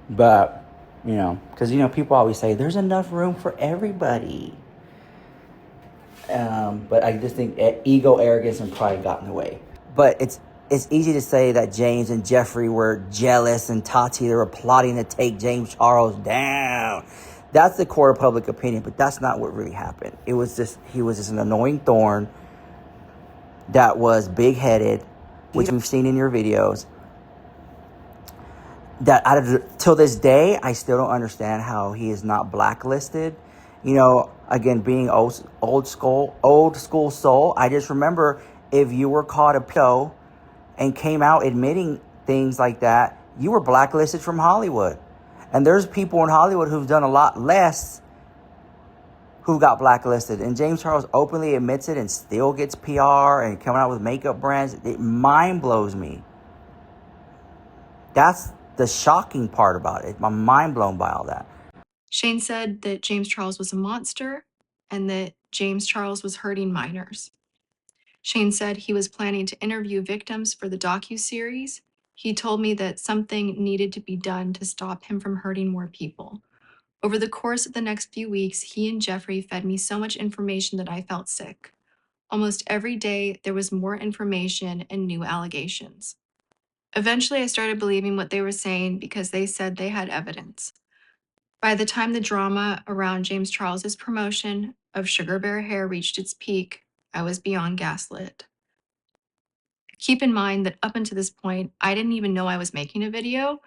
But, because, people always say there's enough room for everybody. But I just think ego, arrogance, and pride got in the way. But it's easy to say that James and Jeffree were jealous and Tati, they were plotting to take James Charles down. That's the court of public opinion, but that's not what really happened. He was just an annoying thorn that was big-headed, which we've seen in your videos. That till this day, I still don't understand how he is not blacklisted. Again, being old school soul, I just remember if you were caught a pedo and came out admitting things like that, you were blacklisted from Hollywood. And there's people in Hollywood who've done a lot less who got blacklisted. And James Charles openly admits it and still gets PR and coming out with makeup brands. It mind blows me. That's the shocking part about it. I'm mind blown by all that. Shane said that James Charles was a monster and that James Charles was hurting minors. Shane said he was planning to interview victims for the docuseries. He told me that something needed to be done to stop him from hurting more people. Over the course of the next few weeks, he and Jeffree fed me so much information that I felt sick. Almost every day, there was more information and new allegations. Eventually, I started believing what they were saying because they said they had evidence. By the time the drama around James Charles's promotion of Sugar Bear Hair reached its peak, I was beyond gaslit. Keep in mind that up until this point, I didn't even know I was making a video.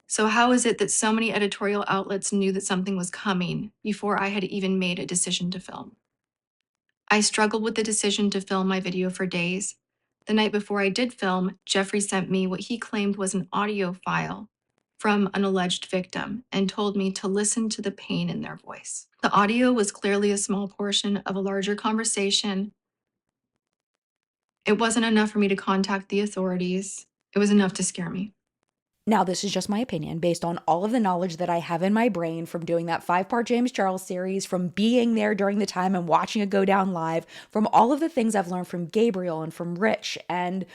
So how is it that so many editorial outlets knew that something was coming before I had even made a decision to film? I struggled with the decision to film my video for days. The night before I did film, Jeffree sent me what he claimed was an audio file from an alleged victim and told me to listen to the pain in their voice. The audio was clearly a small portion of a larger conversation. It wasn't enough for me to contact the authorities. It was enough to scare me. Now, this is just my opinion based on all of the knowledge that I have in my brain from doing that 5-part James Charles series, from being there during the time and watching it go down live, from all of the things I've learned from Gabriel and from Rich and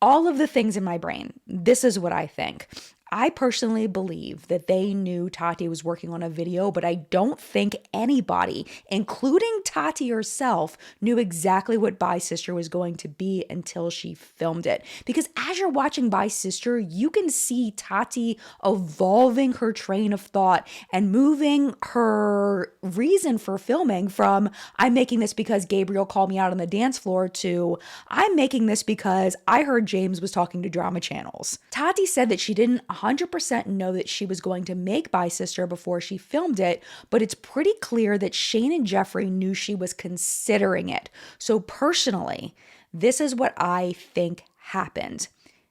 all of the things in my brain. This is what I think. I personally believe that they knew Tati was working on a video, but I don't think anybody, including Tati herself, knew exactly what Bye Sister was going to be until she filmed it. Because as you're watching Bye Sister, you can see Tati evolving her train of thought and moving her reason for filming from, I'm making this because Gabriel called me out on the dance floor, to, I'm making this because I heard James was talking to drama channels. Tati said that she didn't 100% know that she was going to make By Sister before she filmed it, but it's pretty clear that Shane and Jeffree knew she was considering it. So personally, this is what I think happened.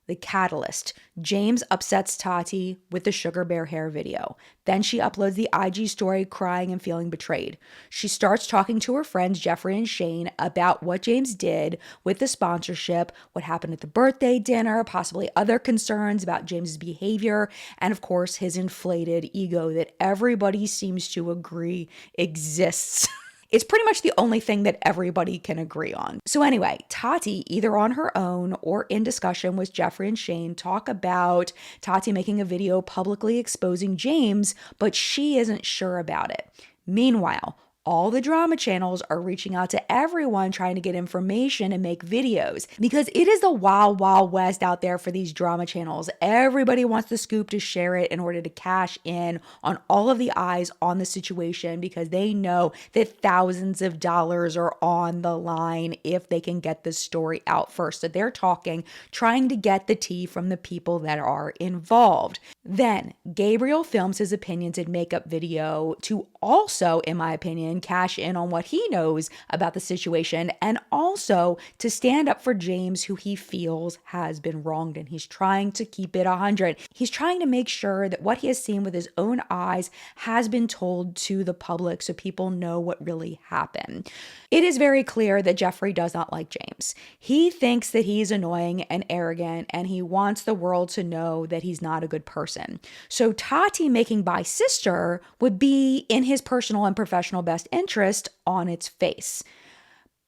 The catalyst. James upsets Tati with the sugar bear hair video. Then she uploads the IG story crying and feeling betrayed. She starts talking to her friends Jeffree and Shane about what James did with the sponsorship, what happened at the birthday dinner, possibly other concerns about James's behavior, and of course his inflated ego that everybody seems to agree exists. It's pretty much the only thing that everybody can agree on. So anyway, Tati, either on her own or in discussion with Jeffree and Shane, talk about Tati making a video publicly exposing James, but she isn't sure about it. Meanwhile, all the drama channels are reaching out to everyone trying to get information and make videos because it is the wild, wild west out there for these drama channels. Everybody wants the scoop to share it in order to cash in on all of the eyes on the situation because they know that thousands of dollars are on the line if they can get this story out first. So they're trying to get the tea from the people that are involved. Then Gabriel films his opinions and makeup video to also, in my opinion, cash in on what he knows about the situation and also to stand up for James, who he feels has been wronged, and he's trying to keep it 100. He's trying to make sure that what he has seen with his own eyes has been told to the public so people know what really happened. It is very clear that Jeffree does not like James. He thinks that he's annoying and arrogant, and he wants the world to know that he's not a good person. So Tati making By Sister would be in his personal and professional best interest on its face.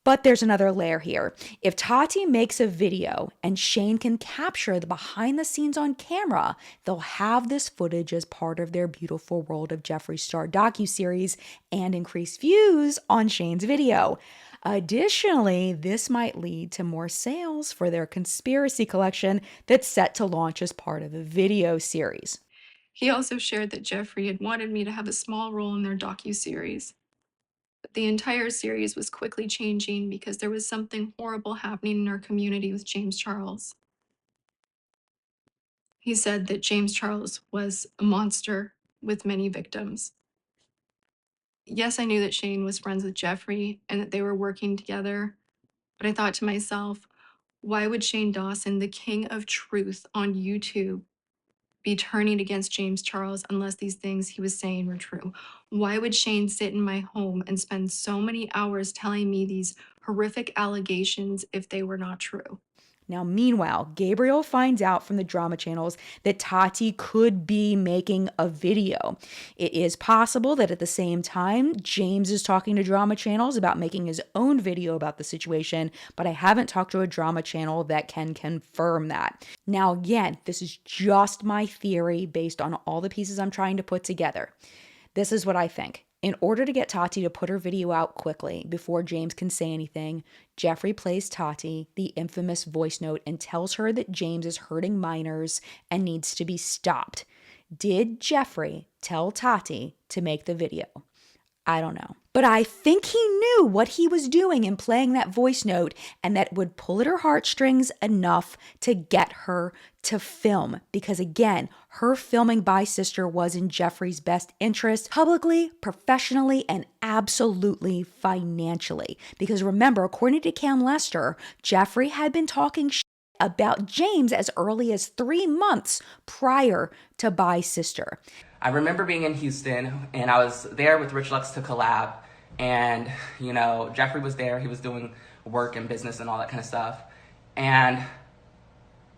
But there's another layer here. If Tati makes a video and Shane can capture the behind the scenes on camera, they'll have this footage as part of their Beautiful World of Jeffree Star docuseries and increase views on Shane's video. Additionally, this might lead to more sales for their conspiracy collection that's set to launch as part of the video series. He also shared that Jeffree had wanted me to have a small role in their docuseries. But the entire series was quickly changing because there was something horrible happening in our community with James Charles. He said that James Charles was a monster with many victims. Yes, I knew that Shane was friends with Jeffree and that they were working together, but I thought to myself, why would Shane Dawson, the king of truth on YouTube, be turning against James Charles unless these things he was saying were true? Why would Shane sit in my home and spend so many hours telling me these horrific allegations if they were not true? Now, meanwhile, Gabriel finds out from the drama channels that Tati could be making a video. It is possible that at the same time, James is talking to drama channels about making his own video about the situation, but I haven't talked to a drama channel that can confirm that. Now, again, this is just my theory based on all the pieces I'm trying to put together. This is what I think. In order to get Tati to put her video out quickly before James can say anything, Jeffree plays Tati the infamous voice note and tells her that James is hurting minors and needs to be stopped. Did Jeffree tell Tati to make the video? I don't know. But I think he knew what he was doing in playing that voice note and that would pull at her heartstrings enough to get her to film. Because again, her filming By Sister was in Jeffree's best interest, publicly, professionally, and absolutely financially. Because remember, according to Cam Lester, Jeffree had been talking about James as early as 3 months prior to By Sister. I remember being in Houston, and I was there with Rich Lux to collab, and, you know, Jeffree was there. He was doing work and business and all that kind of stuff. And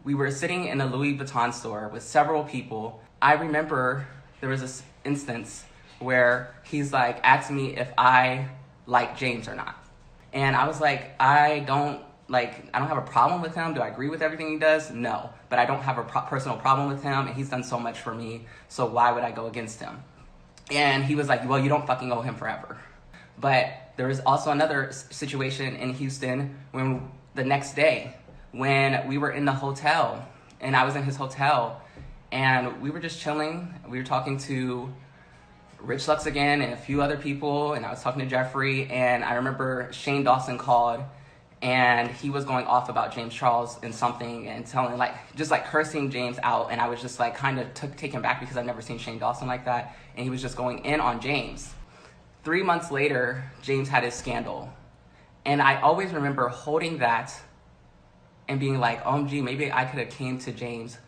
we were sitting in a Louis Vuitton store with several people. I remember there was this instance where he's like, asked me if I like James or not. And I was like, I don't have a problem with him. Do I agree with everything he does? No. But I don't have a personal problem with him, and he's done so much for me, so why would I go against him? And he was like, well, you don't fucking owe him forever. But there was also another situation in Houston when the next day when we were in the hotel, and I was in his hotel, and we were just chilling. We were talking to Rich Lux again and a few other people, and I was talking to Jeffree, and I remember Shane Dawson called, and he was going off about James Charles and something and telling, like, just like cursing James out. And I was just like kind of taken back because I've never seen Shane Dawson like that. And he was just going in on James. 3 months later, James had his scandal. And I always remember holding that and being like, OMG, maybe I could have came to James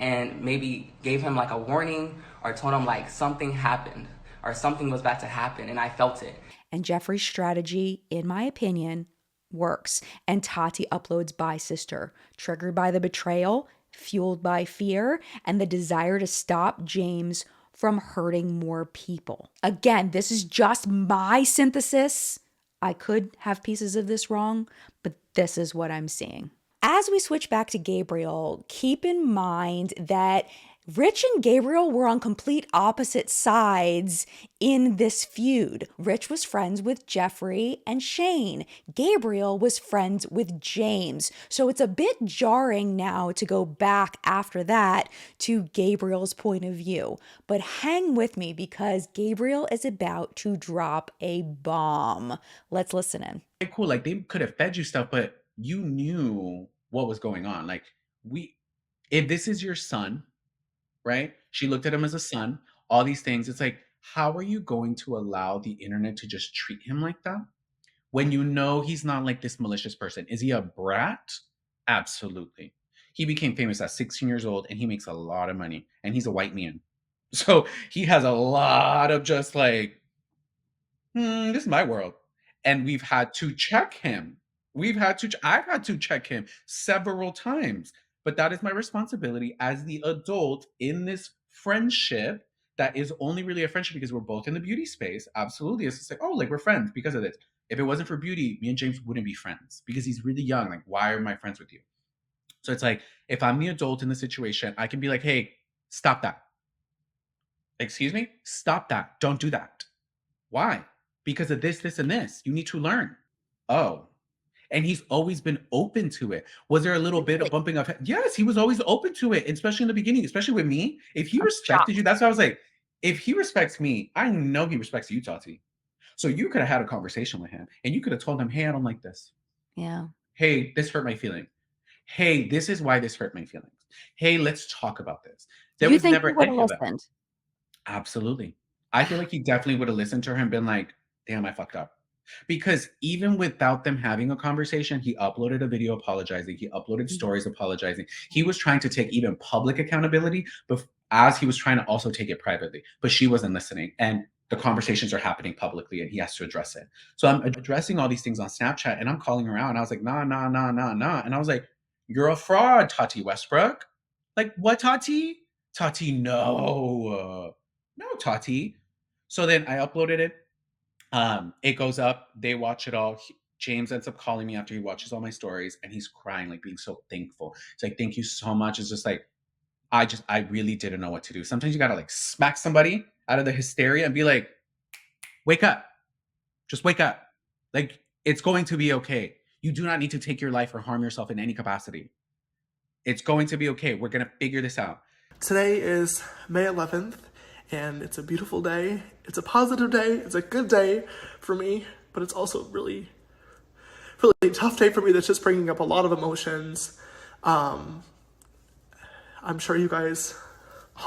and maybe gave him like a warning or told him like something happened or something was about to happen, and I felt it. And Jeffree's strategy, in my opinion, works. And Tati uploads Bye Sister, triggered by the betrayal, fueled by fear, and the desire to stop James from hurting more people. Again, this is just my synthesis. I could have pieces of this wrong, but this is what I'm seeing. As we switch back to Gabriel, keep in mind that Rich and Gabriel were on complete opposite sides in this feud. Rich was friends with Jeffree and Shane. Gabriel was friends with James. So it's a bit jarring now to go back after that to Gabriel's point of view. But hang with me because Gabriel is about to drop a bomb. Let's listen in. Okay, cool. Like, they could have fed you stuff, but you knew what was going on. Like, if this is your son, right? She looked at him as a son, all these things. It's like, how are you going to allow the internet to just treat him like that when you know he's not like this malicious person? Is he a brat? Absolutely. He became famous at 16 years old and he makes a lot of money and he's a white man. So he has a lot of just like, this is my world. And we've had to check him. I've had to check him several times. But that is my responsibility as the adult in this friendship that is only really a friendship because we're both in the beauty space. Absolutely. It's just like, oh, like we're friends because of this. If it wasn't for beauty, me and James wouldn't be friends because he's really young. Like, why am I friends with you? So it's like, if I'm the adult in the situation, I can be like, hey, stop that. Excuse me? Stop that. Don't do that. Why? Because of this, this, and this. You need to learn. Oh. And he's always been open to it. Was there a little bit of bumping of head? Yes, he was always open to it, especially in the beginning, especially with me. If he respected you, that's why I was like, if he respects me, I know he respects you, Tati. So you could have had a conversation with him and you could have told him, hey, I don't like this. Yeah. Hey, this hurt my feelings. Hey, this is why this hurt my feelings. Hey, let's talk about this. There was never any of that. Absolutely. I feel like he definitely would have listened to her and been like, damn, I fucked up. Because even without them having a conversation, he uploaded a video apologizing. He uploaded stories apologizing. He was trying to take even public accountability, but as he was trying to also take it privately. But she wasn't listening. And the conversations are happening publicly and he has to address it. So I'm addressing all these things on Snapchat and I'm calling her out. And I was like, nah. And I was like, you're a fraud, Tati Westbrook. Like, what, Tati? Tati, no. No, Tati. So then I uploaded it. It goes up, they watch it all. James ends up calling me after he watches all my stories and he's crying, like being so thankful. It's like, thank you so much. It's just like, I really didn't know what to do. Sometimes you gotta like smack somebody out of the hysteria and be like, wake up, just wake up. Like, it's going to be okay. You do not need to take your life or harm yourself in any capacity. It's going to be okay. We're gonna figure this out. Today is May 11th. And it's a beautiful day. It's a positive day. It's a good day for me, but it's also really tough day for me that's just bringing up a lot of emotions. I'm sure you guys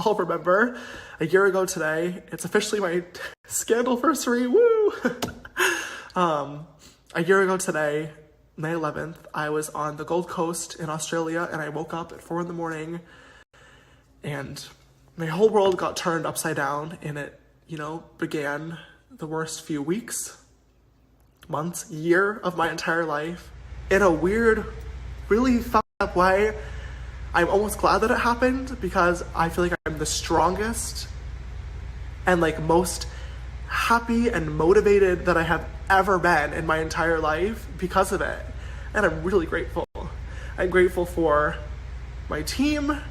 all remember a year ago today, it's officially my scandalversary, woo! A year ago today, May 11th, I was on the Gold Coast in Australia and I woke up at 4 a.m. and my whole world got turned upside down and it, began the worst few weeks, months, year of my entire life. In a weird, really fucked up way, I'm almost glad that it happened because I feel like I'm the strongest and like most happy and motivated that I have ever been in my entire life because of it. And I'm really grateful. I'm grateful for my team,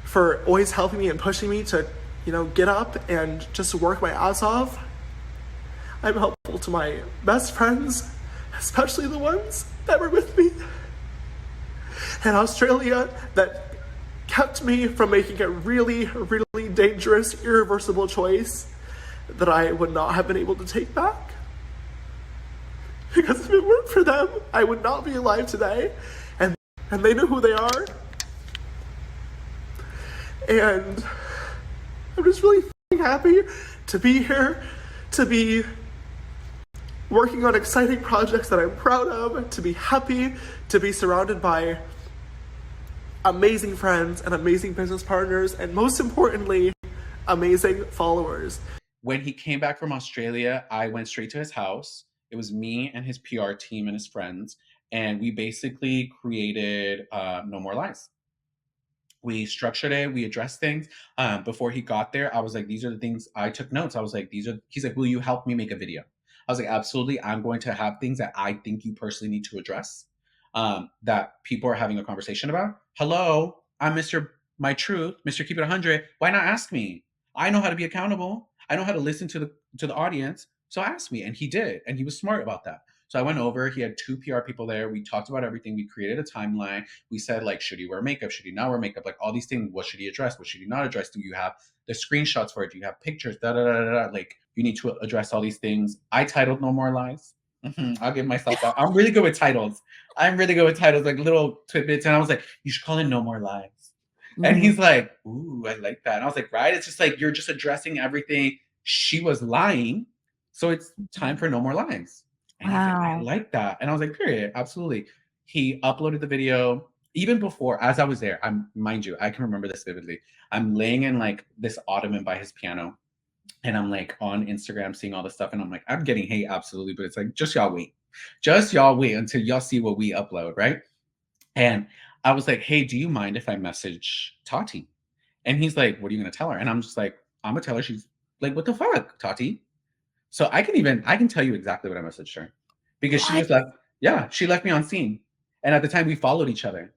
for always helping me and pushing me to, get up and just work my ass off. I'm helpful to my best friends, especially the ones that were with me in Australia that kept me from making a really, really dangerous, irreversible choice that I would not have been able to take back. Because if it weren't for them, I would not be alive today. And they know who they are. And I'm just really happy to be here, to be working on exciting projects that I'm proud of, to be happy, to be surrounded by amazing friends and amazing business partners, and most importantly, amazing followers. When he came back from Australia, I went straight to his house. It was me and his PR team and his friends, and we basically created No More Lies. We structured it, we addressed things. Before he got there, I was like, these are the things. I took notes. I was like, he's like, will you help me make a video? I was like, absolutely. I'm going to have things that I think you personally need to address, that people are having a conversation about. Hello, I'm Mr. My Truth, Mr. Keep It 100. Why not ask me? I know how to be accountable. I know how to listen to the audience. So ask me. And he did. And he was smart about that. So I went over, he had 2 PR people there. We talked about everything. We created a timeline. We said, like, should he wear makeup? Should he not wear makeup? Like, all these things. What should he address? What should he not address? Do you have the screenshots for it? Do you have pictures? Da, da, da, da, da. Like, you need to address all these things. I titled No More Lies. I'll give myself that. I'm really good with titles. Like little tidbits. And I was like, you should call it No More Lies. And he's like, ooh, I like that. And I was like, right? It's just like, you're just addressing everything. She was lying. So it's time for No More Lies. And he's like, I like that. And I was like, period. Absolutely. He uploaded the video even before, as I was there. Mind you, I can remember this vividly. I'm laying in like this ottoman by his piano. And I'm like on Instagram seeing all this stuff. And I'm like, I'm getting hate, absolutely. But it's like, just y'all wait. Just y'all wait until y'all see what we upload, right? And I was like, hey, do you mind if I message Tati? And he's like, what are you going to tell her? And I'm just like, I'm going to tell her. She's like, what the fuck, Tati? So I can tell you exactly what I messaged her. Because she just left, she left me on scene. And at the time we followed each other.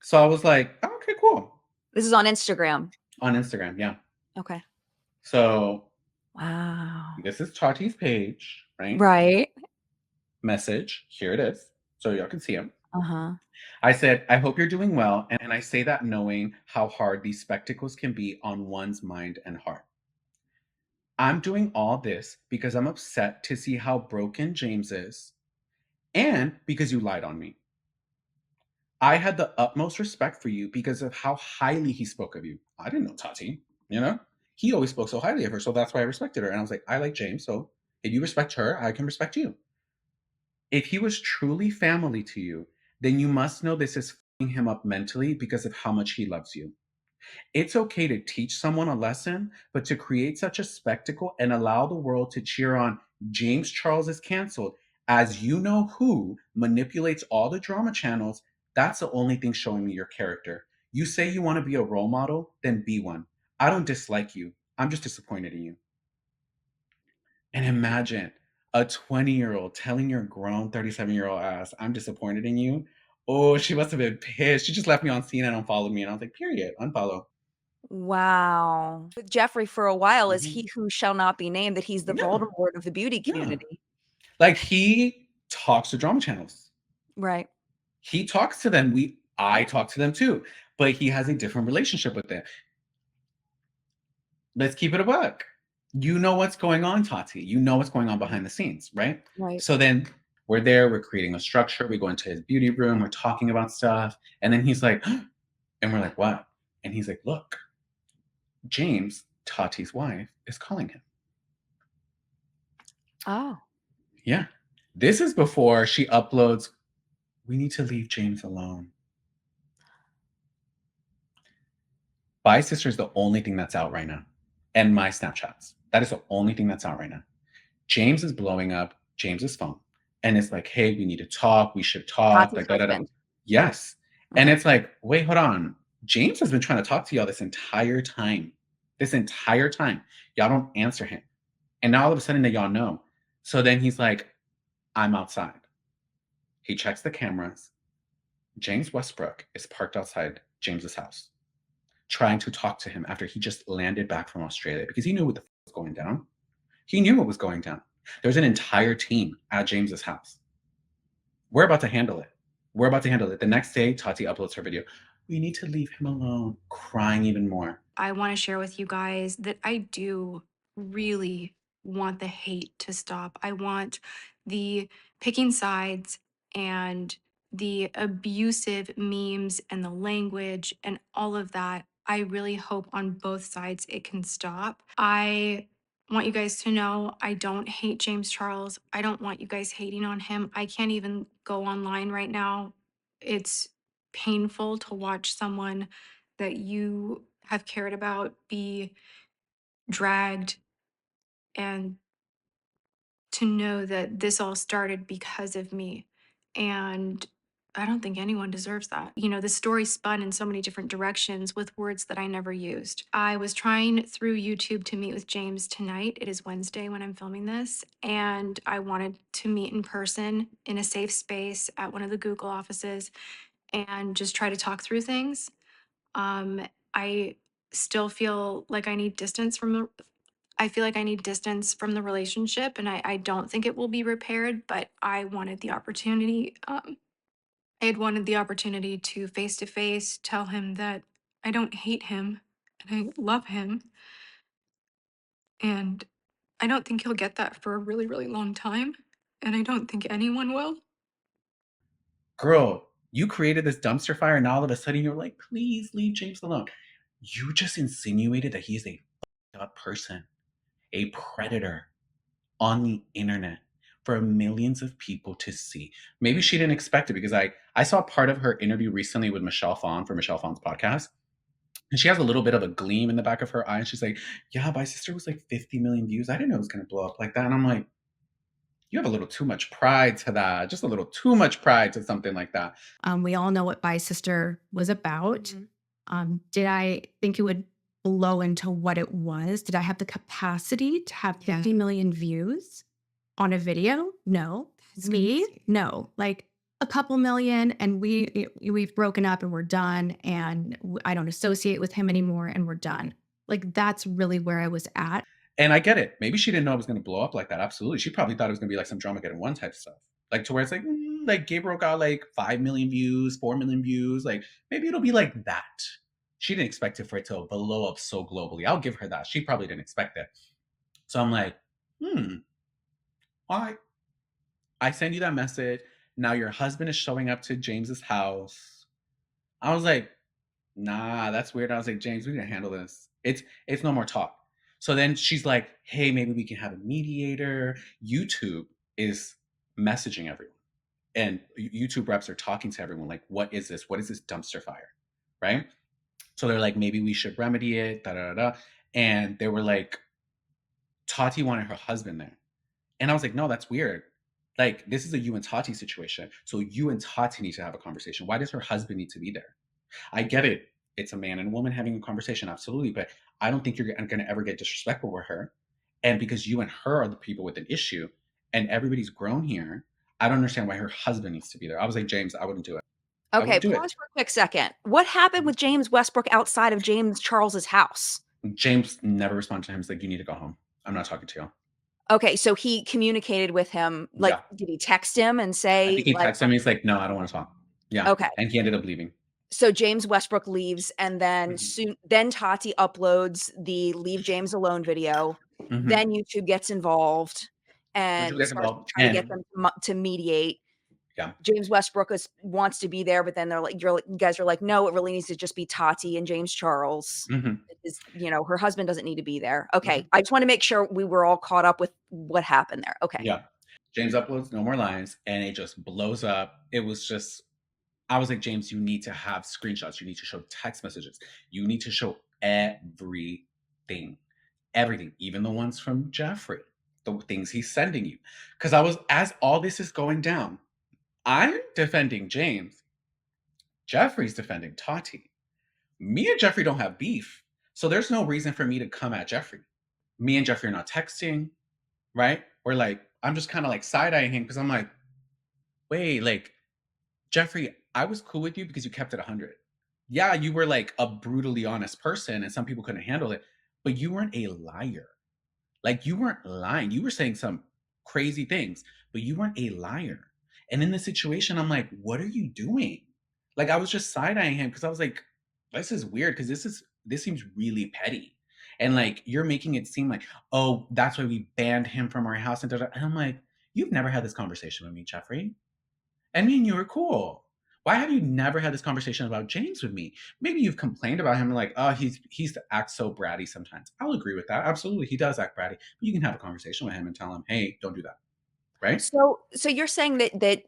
So I was like, oh, okay, cool. This is on Instagram. On Instagram, yeah. Okay. So wow. This is Tati's page, right? Right. Message. Here it is. So y'all can see him. Uh-huh. I said, I hope you're doing well. And I say that knowing how hard these spectacles can be on one's mind and heart. I'm doing all this because I'm upset to see how broken James is and because you lied on me. I had the utmost respect for you because of how highly he spoke of you. I didn't know Tati, you know? He always spoke so highly of her, so that's why I respected her. And I was like, I like James, so if you respect her, I can respect you. If he was truly family to you, then you must know this is f***ing him up mentally because of how much he loves you. It's okay to teach someone a lesson, but to create such a spectacle and allow the world to cheer on James Charles is canceled, as you know who manipulates all the drama channels, that's the only thing showing me your character. You say you want to be a role model, then be one. I don't dislike you. I'm just disappointed in you. And imagine a 20-year-old telling your grown 37-year-old ass, I'm disappointed in you. Oh, she must have been pissed. She just left me on scene and unfollowed me. And I was like, period, unfollow. Wow. With Jeffree for a while is he who shall not be named, that he's the Voldemort of the beauty community. Like, he talks to drama channels. Right. He talks to them. I talk to them too, but he has a different relationship with them. Let's keep it a buck. You know what's going on, Tati. You know what's going on behind the scenes, right? Right. So then we're there, we're creating a structure, we go into his beauty room, we're talking about stuff, and then he's like, and we're like, what? And he's like, look, James, Tati's wife, is calling him. Oh. Yeah. This is before she uploads, we need to leave James alone. Bye Sister is the only thing that's out right now. And my Snapchats. That is the only thing that's out right now. James is blowing up James's phone. And it's like, hey, we need to talk. We should talk. Tati's Like, husband. Yes. And it's like, wait, hold on. James has been trying to talk to y'all this entire time. Y'all don't answer him. And now all of a sudden that y'all know. So then he's like, I'm outside. He checks the cameras. James Westbrook is parked outside James's house, trying to talk to him after he just landed back from Australia because he knew what the was going down. He knew what was going down. There's an entire team at James's house. We're about to handle it. The next day, Tati uploads her video. We need to leave him alone, crying even more. I want to share with you guys that I do really want the hate to stop. I want the picking sides and the abusive memes and the language and all of that, I really hope on both sides it can stop. I want you guys to know I don't hate James Charles. I don't want you guys hating on him. I can't even go online right now. It's painful to watch someone that you have cared about be dragged, and to know that this all started because of me. And I don't think anyone deserves that. You know, the story spun in so many different directions with words that I never used. I was trying through YouTube to meet with James tonight. It is Wednesday when I'm filming this. And I wanted to meet in person in a safe space at one of the Google offices and just try to talk through things. I still feel like I need distance from the I feel like I need distance from the relationship, and I don't think it will be repaired, but I wanted the opportunity. I had wanted the opportunity to face tell him that I don't hate him and I love him. And I don't think he'll get that for a really, really long time. And I don't think anyone will. Girl, you created this dumpster fire and all of a sudden you're like, please leave James alone. You just insinuated that he's a fucked up person, a predator on the internet for millions of people to see. Maybe she didn't expect it because I saw part of her interview recently with Michelle Phan for Michelle Phan's podcast. And she has a little bit of a gleam in the back of her eye. And she's like, yeah, my sister was like 50 million views. I didn't know it was going to blow up like that. And I'm like, you have a little too much pride to that. Just a little too much pride to something like that. We all know what By Sister was about. Did I think it would blow into what it was? Did I have the capacity to have 50 million views on a video? No. Me? No. Like a couple million, and we've broken up and we're done, and I don't associate with him anymore and we're done. Like that's really where I was at. And I get it. Maybe she didn't know it was going to blow up like that. Absolutely. She probably thought it was going to be like some Dramageddon 1 type stuff. Like to where it's like Gabriel got like 5 million views, 4 million views. Like maybe it'll be like that. She didn't expect it for it to blow up so globally. I'll give her that. She probably didn't expect it. So I'm like, all right. I send you that message. Now your husband is showing up to James's house. I was like, nah, that's weird. I was like, James, we can handle this. It's no more talk. So then she's like, hey, maybe we can have a mediator. YouTube is messaging everyone. And YouTube reps are talking to everyone like, what is this? What is this dumpster fire? Right? So they're like, maybe we should remedy it. Da, da, da, da. And they were like, Tati wanted her husband there. And I was like, no, that's weird. Like, this is a you and Tati situation. So you and Tati need to have a conversation. Why does her husband need to be there? I get it. It's a man and a woman having a conversation, absolutely. But I don't think you're going to ever get disrespectful with her. And because you and her are the people with an issue and everybody's grown here, I don't understand why her husband needs to be there. I was like, James, I wouldn't do it. Okay, pause for a quick second. What happened with James Westbrook outside of James Charles's house? James never responded to him. He's like, you need to go home. I'm not talking to you. Okay, so he communicated with him. Like, did he text him and say? I think he texted him. He's like, no, I don't want to talk. Yeah. Okay. And he ended up leaving. So James Westbrook leaves, and then then Tati uploads the "Leave James Alone" video. Then YouTube gets involved and starts trying to get them to mediate. Yeah. James Westbrook wants to be there, but then you guys are like, no, it really needs to just be Tati and James Charles. Her husband doesn't need to be there. Okay. I just want to make sure we were all caught up with what happened there. Okay. Yeah. James uploads No More Lies, and it just blows up. It was just, I was like, James, you need to have screenshots. You need to show text messages. You need to show everything, even the ones from Jeffree, the things he's sending you. Because as all this is going down, I'm defending James. Jeffree's defending Tati. Me and Jeffree don't have beef. So there's no reason for me to come at Jeffree. Me and Jeffree are not texting, right? We're like, I'm just kind of like side-eyeing him because I'm like, wait, like, Jeffree, I was cool with you because you kept it 100. Yeah, you were like a brutally honest person and some people couldn't handle it, but you weren't a liar. Like, you weren't lying. You were saying some crazy things, but you weren't a liar. And in this situation, I'm like, what are you doing? Like, I was just side-eyeing him because I was like, this is weird because this seems really petty. And like, you're making it seem like, oh, that's why we banned him from our house. And I'm like, you've never had this conversation with me, Jeffree. And me and you are cool. Why have you never had this conversation about James with me? Maybe you've complained about him, like, oh, he's acts so bratty sometimes. I'll agree with that. Absolutely, he does act bratty. But you can have a conversation with him and tell him, hey, don't do that. Right? So you're saying that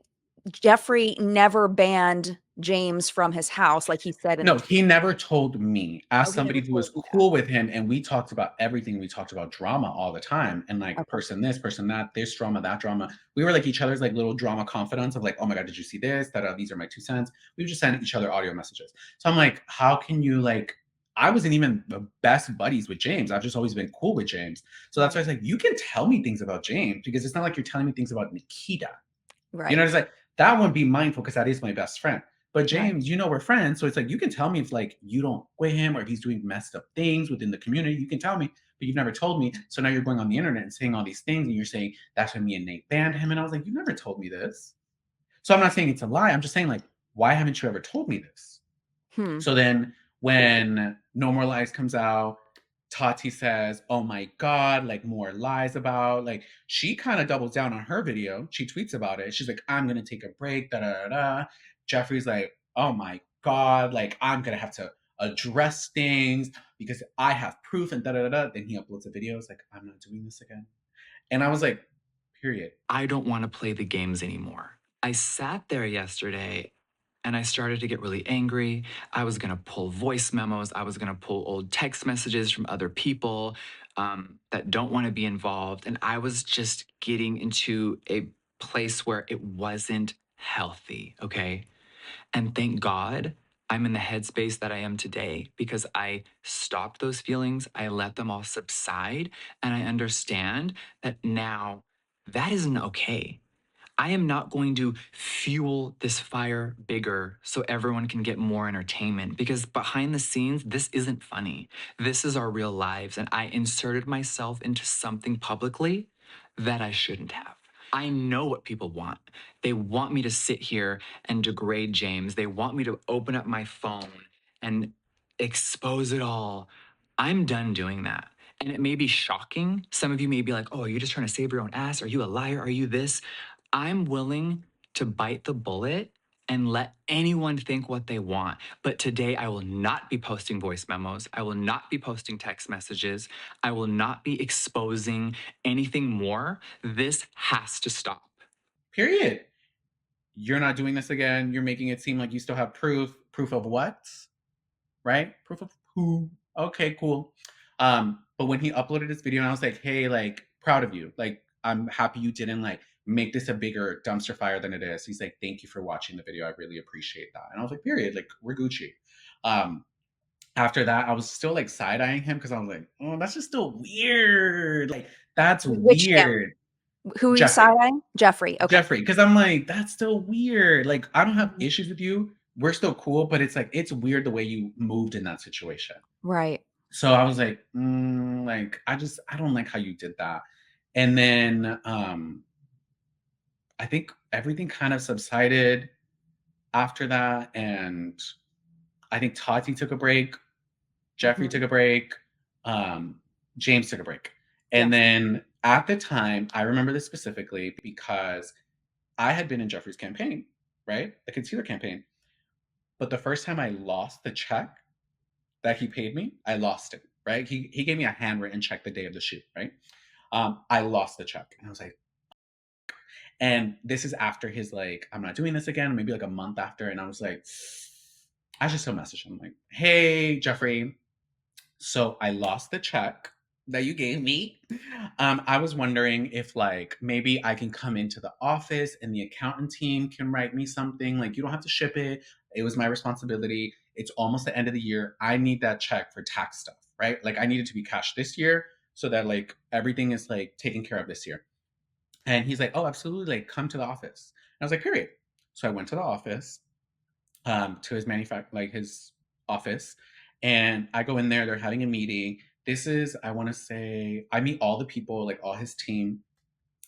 Jeffree never banned James from his house, like he said in No, the he never told me. As Oh, he never somebody who told was you. cool with him, and we talked about everything. We talked about drama all the time, and like Okay. person this, person that, this drama, that drama. We were like each other's like little drama confidants of like, oh my god, did you see this? That these are my 2 cents. We would just send each other audio messages. So I'm like, how can you like? I wasn't even the best buddies with James. I've just always been cool with James. So that's why I was like, you can tell me things about James because it's not like you're telling me things about Nikita. Right. You know, it's like that one be mindful because that is my best friend. But Right. James, you know, we're friends. So it's like you can tell me if like you don't with him or if he's doing messed up things within the community. You can tell me, but you've never told me. So now you're going on the internet and saying all these things and you're saying that's when me and Nate banned him. And I was like, you never told me this. So I'm not saying it's a lie. I'm just saying, like, why haven't you ever told me this? So then when No More Lies comes out, Tati says, oh my God, like more lies about, like she kind of doubles down on her video. She tweets about it. She's like, I'm going to take a break, da da da da. Jeffree's like, oh my God, like I'm going to have to address things because I have proof and da da da da. Then he uploads a video. It's like, I'm not doing this again. And I was like, period. I don't want to play the games anymore. I sat there yesterday and I started to get really angry. I was going to pull voice memos. I was going to pull old text messages from other people that don't want to be involved. And I was just getting into a place where it wasn't healthy, okay? And thank God I'm in the headspace that I am today because I stopped those feelings. I let them all subside. And I understand that now that isn't okay. I am not going to fuel this fire bigger so everyone can get more entertainment because behind the scenes, this isn't funny. This is our real lives. And I inserted myself into something publicly that I shouldn't have. I know what people want. They want me to sit here and degrade James. They want me to open up my phone and expose it all. I'm done doing that. And it may be shocking. Some of you may be like, oh, are you just trying to save your own ass? Are you a liar? Are you this? I'm willing to bite the bullet and let anyone think what they want. But today I will not be posting voice memos. I will not be posting text messages. I will not be exposing anything more. This has to stop. Period. You're not doing this again. You're making it seem like you still have proof. Proof of what? Right? Proof of who? Okay, cool. But when he uploaded this video and I was like, hey, like, proud of you. Like, I'm happy you didn't like make this a bigger dumpster fire than it is. He's like, thank you for watching the video. I really appreciate that. And I was like, period. Like, we're Gucci. After that, I was still like side-eyeing him because I was like, oh, that's just still weird. Like, that's Which weird. Who are you Jeffree. side-eyeing? Jeffree. Okay. Jeffree, because I'm like, that's still weird. Like, I don't have issues with you. We're still cool, but it's like, it's weird the way you moved in that situation. Right. So I was like, like, I don't like how you did that. And then I think everything kind of subsided after that. And I think Tati took a break. Jeffree took a break. James took a break. And then at the time, I remember this specifically because I had been in Jeffree's campaign, right? The concealer campaign. But the first time I lost the check that he paid me, I lost it, right? He gave me a handwritten check the day of the shoot, right? I lost the check. And I was like, and this is after his like, I'm not doing this again, maybe like a month after. And I was like, I just still messaged him like, hey, Jeffree, so I lost the check that you gave me. I was wondering if like maybe I can come into the office and the accountant team can write me something. Like you don't have to ship it. It was my responsibility. It's almost the end of the year. I need that check for tax stuff, right? Like I need it to be cashed this year so that like everything is like taken care of this year. And he's like, oh, absolutely. Like come to the office. And I was like, period. So I went to the office, to his his office. And I go in there, they're having a meeting. This is, I want to say, I meet all the people, like all his team.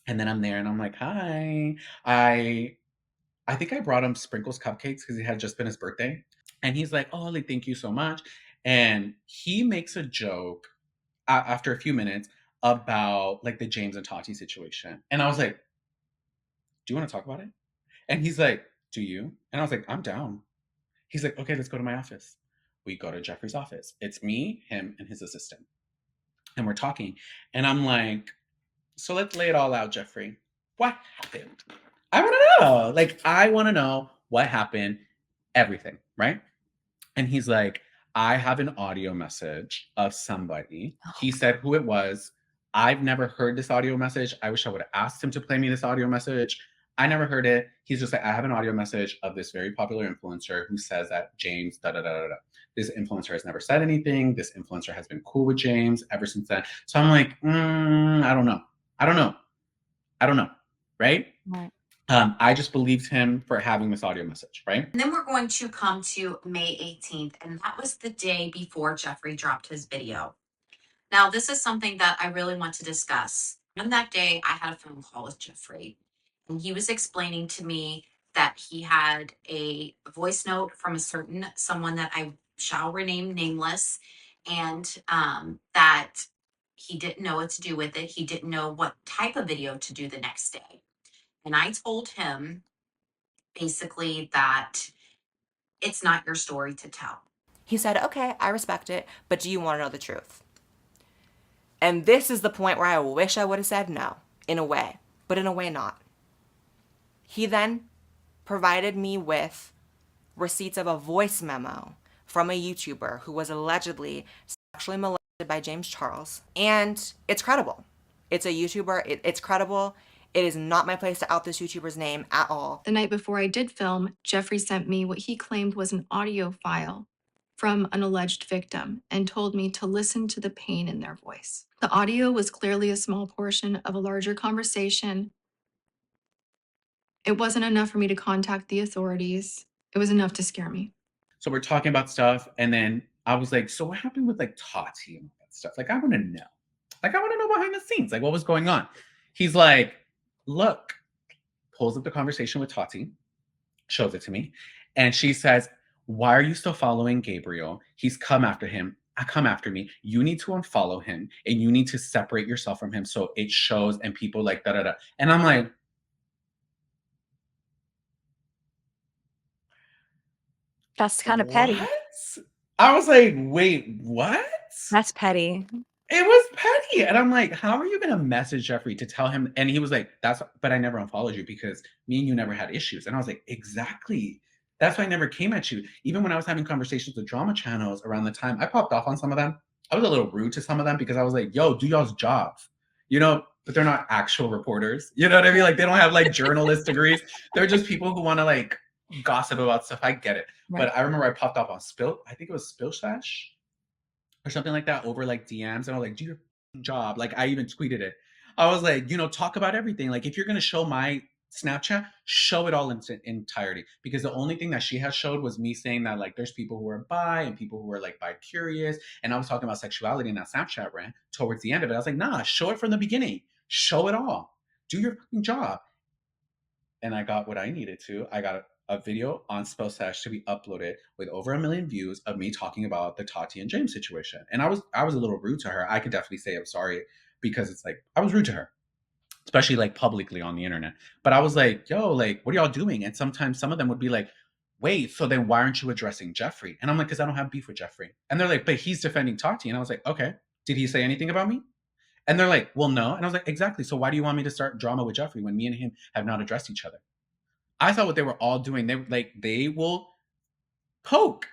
And then I'm there and I'm like, hi. I think I brought him Sprinkles cupcakes because it had just been his birthday. And he's like, oh, like, thank you so much. And he makes a joke after a few minutes about like the James and Tati situation. And I was like, do you want to talk about it? And he's like, do you? And I was like, I'm down. He's like, okay, let's go to my office. We go to Jeffree's office. It's me, him, and his assistant. And we're talking. And I'm like, so let's lay it all out, Jeffree. What happened? I want to know. Like, I want to know what happened, everything, right? And he's like, I have an audio message of somebody. He said who it was. I've never heard this audio message. I wish I would have asked him to play me this audio message. I never heard it. He's just like, I have an audio message of this very popular influencer who says that James, da da da da da. This influencer has never said anything. This influencer has been cool with James ever since then. So I'm like, I don't know. I don't know. I don't know. Right? Right. I just believed him for having this audio message, right? And then we're going to come to May 18th, and that was the day before Jeffree dropped his video. Now, this is something that I really want to discuss. On that day, I had a phone call with Jeffree, and he was explaining to me that he had a voice note from a certain someone that I shall rename nameless, and that he didn't know what to do with it. He didn't know what type of video to do the next day. And I told him basically that it's not your story to tell. He said, okay, I respect it, but do you want to know the truth? And this is the point where I wish I would have said no, in a way, but in a way not. He then provided me with receipts of a voice memo from a YouTuber who was allegedly sexually molested by James Charles. And it's credible. It's a YouTuber. It's credible. It is not my place to out this YouTuber's name at all. The night before I did film, Jeffree sent me what he claimed was an audio file from an alleged victim and told me to listen to the pain in their voice. The audio was clearly a small portion of a larger conversation. It wasn't enough for me to contact the authorities. It was enough to scare me. So we're talking about stuff, and then I was like, so what happened with like Tati and all that stuff? Like, I want to know. Like, I want to know behind the scenes. Like, what was going on? He's like, look, pulls up the conversation with Tati, shows it to me, and she says, why are you still following Gabriel? He's come after him. Come after me. You need to unfollow him, and you need to separate yourself from him so it shows and people like da da da. And I'm like, that's kind of petty. what? I was like, wait, what? That's petty. It was petty. And I'm like, how are you going to message Jeffree to tell him? And he was like, but I never unfollowed you because me and you never had issues. And I was like, exactly. That's why I never came at you. Even when I was having conversations with drama channels around the time, I popped off on some of them. I was a little rude to some of them because I was like, yo, do y'all's jobs, you know, but they're not actual reporters. You know what I mean? Like, they don't have like journalist degrees. They're just people who want to like gossip about stuff. I get it. Right. But I remember I popped off on I think it was Spill Slash or something like that over like DMs. And I was like, do your job. Like, I even tweeted it. I was like, you know, talk about everything. Like, if you're going to show my Snapchat, show it all in entirety. Because the only thing that she has showed was me saying that like there's people who are bi and people who are like bi-curious. And I was talking about sexuality in that Snapchat rant towards the end of it. I was like, nah, show it from the beginning. Show it all. Do your fucking job. And I got what I needed to. I got a video on Spell Sash to be uploaded with over 1 million views of me talking about the Tati and James situation. And I was a little rude to her. I could definitely say I'm sorry because it's like I was rude to her, especially like publicly on the internet. But I was like, yo, like, what are y'all doing? And sometimes some of them would be like, wait, so then why aren't you addressing Jeffree? And I'm like, because I don't have beef with Jeffree. And they're like, but he's defending Tati. And I was like, okay, did he say anything about me? And they're like, well, no. And I was like, exactly. So why do you want me to start drama with Jeffree when me and him have not addressed each other? I thought what they were all doing, they will poke.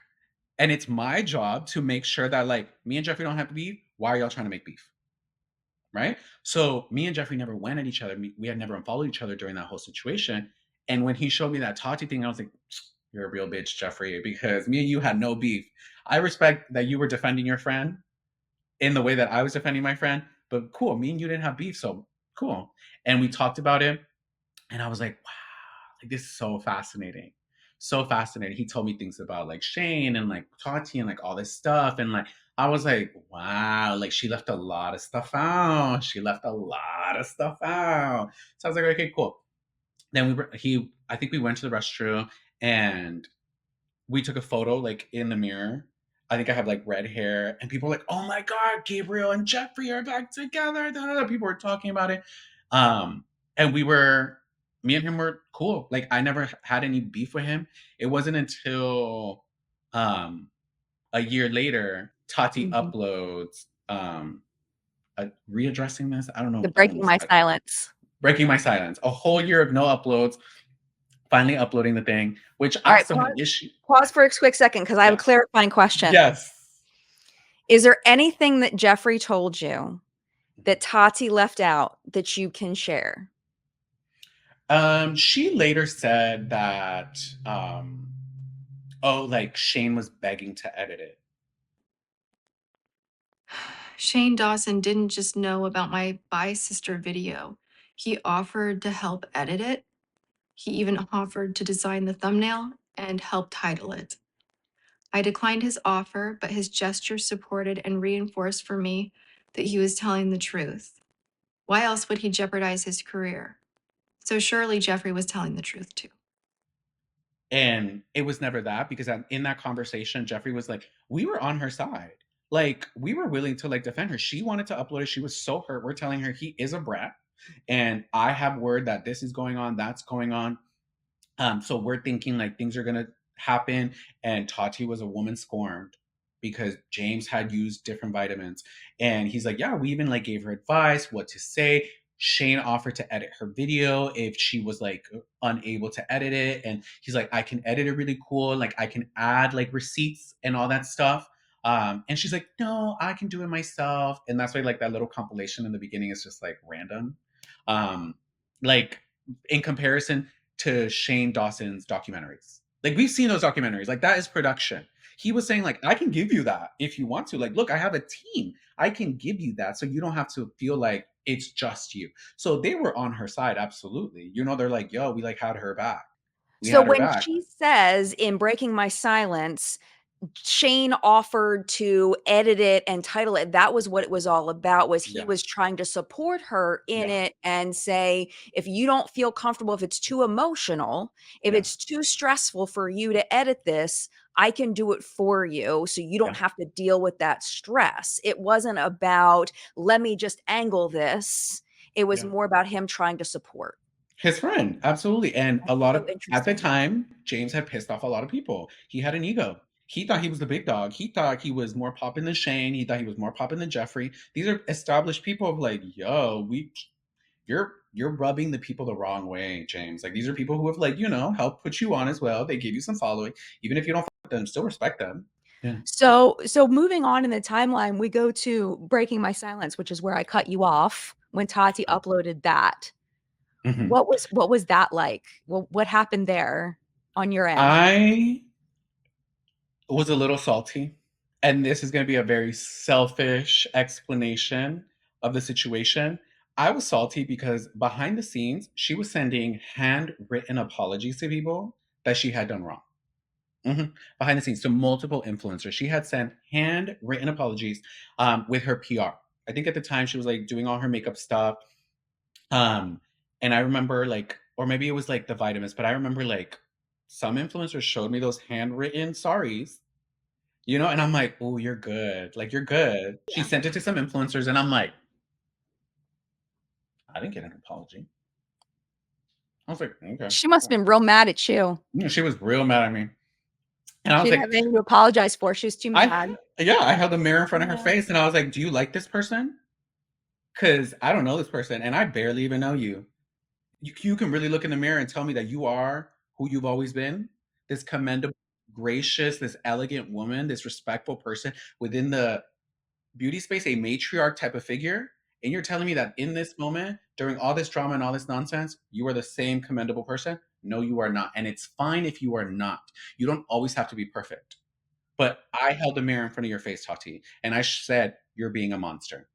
And it's my job to make sure that like me and Jeffree don't have beef. Why are y'all trying to make beef? Right? So me and Jeffree never went at each other. We had never unfollowed each other during that whole situation. And when he showed me that Tati thing, I was like, you're a real bitch, Jeffree, because me and you had no beef. I respect that you were defending your friend in the way that I was defending my friend, but cool. Me and you didn't have beef, so cool. And we talked about it. And I was like, wow. Like, this is so fascinating. So fascinating. He told me things about like Shane and like Tati and like all this stuff. And like, I was like, wow, like she left a lot of stuff out. So I was like, okay, cool. Then I think we went to the restroom and we took a photo like in the mirror. I think I have like red hair and people were like, oh my God, Gabriel and Jeffree are back together. People were talking about it. And we were me and him were cool. Like I never had any beef with him. It wasn't until um a year later Tati Mhm. uploads readdressing this. I don't The know. I don't Breaking know. My Silence. Breaking my silence. A whole year of no uploads. Finally uploading the thing, which All I right, still have issue. pause for a quick second because I have a Yeah. clarifying question. Yes. Is there anything that Jeffree told you that Tati left out that you can share? She later said that oh, like Shane was begging to edit it. Shane Dawson didn't just know about my Bye Sister video. He offered to help edit it. He even offered to design the thumbnail and help title it. I declined his offer, but his gesture supported and reinforced for me that he was telling the truth. Why else would he jeopardize his career? So surely Jeffree was telling the truth too. And it was never that because in that conversation, Jeffree was like, we were on her side. Like, we were willing to like defend her. She wanted to upload it. She was so hurt. We're telling her he is a brat. And I have word that this is going on, that's going on. So we're thinking like things are gonna happen. And Tati was a woman scorned because James had used different vitamins. And he's like, yeah, we even like gave her advice, what to say. Shane offered to edit her video if she was like unable to edit it. And he's like, I can edit it really cool. Like I can add like receipts and all that stuff. And she's like, no, I can do it myself. And that's why like that little compilation in the beginning is just like random. Um, like in comparison to Shane Dawson's documentaries. Like we've seen those documentaries. Like that is production. He was saying like I can give you that if you want to. Like look, I have a team. I can give you that so you don't have to feel like it's just you. So they were on her side absolutely. You know they're like, "Yo, we like had her back. We So had her when back." she says in Breaking My Silence, Shane offered to edit it and title it, that was what it was all about, was he Yeah. was trying to support her in Yeah. it and say, if you don't feel comfortable, if it's too emotional, if Yeah. it's too stressful for you to edit this, I can do it for you so you don't Yeah. have to deal with that stress. It wasn't about, let me just angle this. It was Yeah. more about him trying to support. His friend, absolutely. And a lot So of at the interesting. time, James had pissed off a lot of people. He had an ego. He thought he was the big dog. He thought he was more poppin' than Shane. He thought he was more poppin' than Jeffree. These are established people of like, yo, you're rubbing the people the wrong way, James. Like these are people who have like, helped put you on as well. They gave you some following. Even if you don't fuck them, still respect them. Yeah. So moving on in the timeline, we go to Breaking My Silence, which is where I cut you off when Tati uploaded that. Mhm. What was that like? What happened there on your end? I was a little salty. And this is going to be a very selfish explanation of the situation. I was salty because behind the scenes, she was sending handwritten apologies to people that she had done wrong. Behind the scenes to multiple influencers. She had sent handwritten apologies with her PR. I think at the time she was like doing all her makeup stuff. Um, and I remember like, or maybe it was like the vitamins, but I remember like some influencers showed me those handwritten sorries, and I'm like, oh, you're good. Like, you're good. She sent it to some influencers, and I'm like, I didn't get an apology. I was like, okay. She must have been real mad at you. She was real mad at me. And I She was didn't like, have anything to apologize for. She was too mad. I held the mirror in front of her face, and I was like, do you like this person? Because I don't know this person, and I barely even know you. You can really look in the mirror and tell me that you are who you've always been, this commendable, gracious, this elegant woman, this respectful person within the beauty space, a matriarch type of figure, and you're telling me that in this moment, during all this drama and all this nonsense, you are the same commendable person? No, you are not. And it's fine if you are not. You don't always have to be perfect. But I held a mirror in front of your face, Tati, and I said, you're being a monster.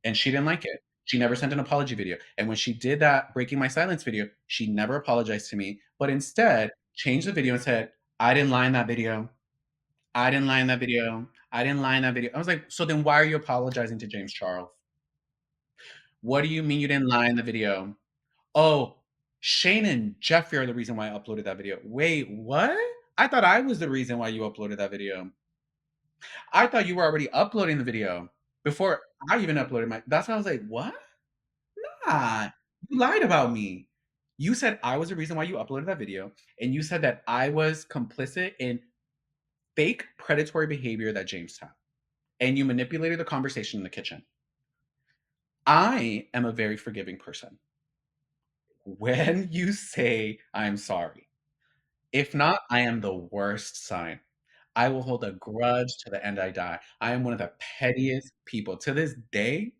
And she didn't like it. She never sent an apology video. And when she did that Breaking My Silence video, she never apologized to me, but instead changed the video and said, I didn't lie in that video. I didn't lie in that video. I didn't lie in that video. I was like, so then why are you apologizing to James Charles? What do you mean you didn't lie in the video? Oh, Shane and Jeffree are the reason why I uploaded that video. Wait, what? I thought I was the reason why you uploaded that video. I thought you were already uploading the video before I even uploaded my. That's why I was like, what? Nah, you lied about me. You said I was the reason why you uploaded that video, and you said that I was complicit in fake predatory behavior that James had, and you manipulated the conversation in the kitchen. I am a very forgiving person. When you say I'm sorry, if not, I am the worst sign. I will hold a grudge to the end I die. I am one of the pettiest people. To this day,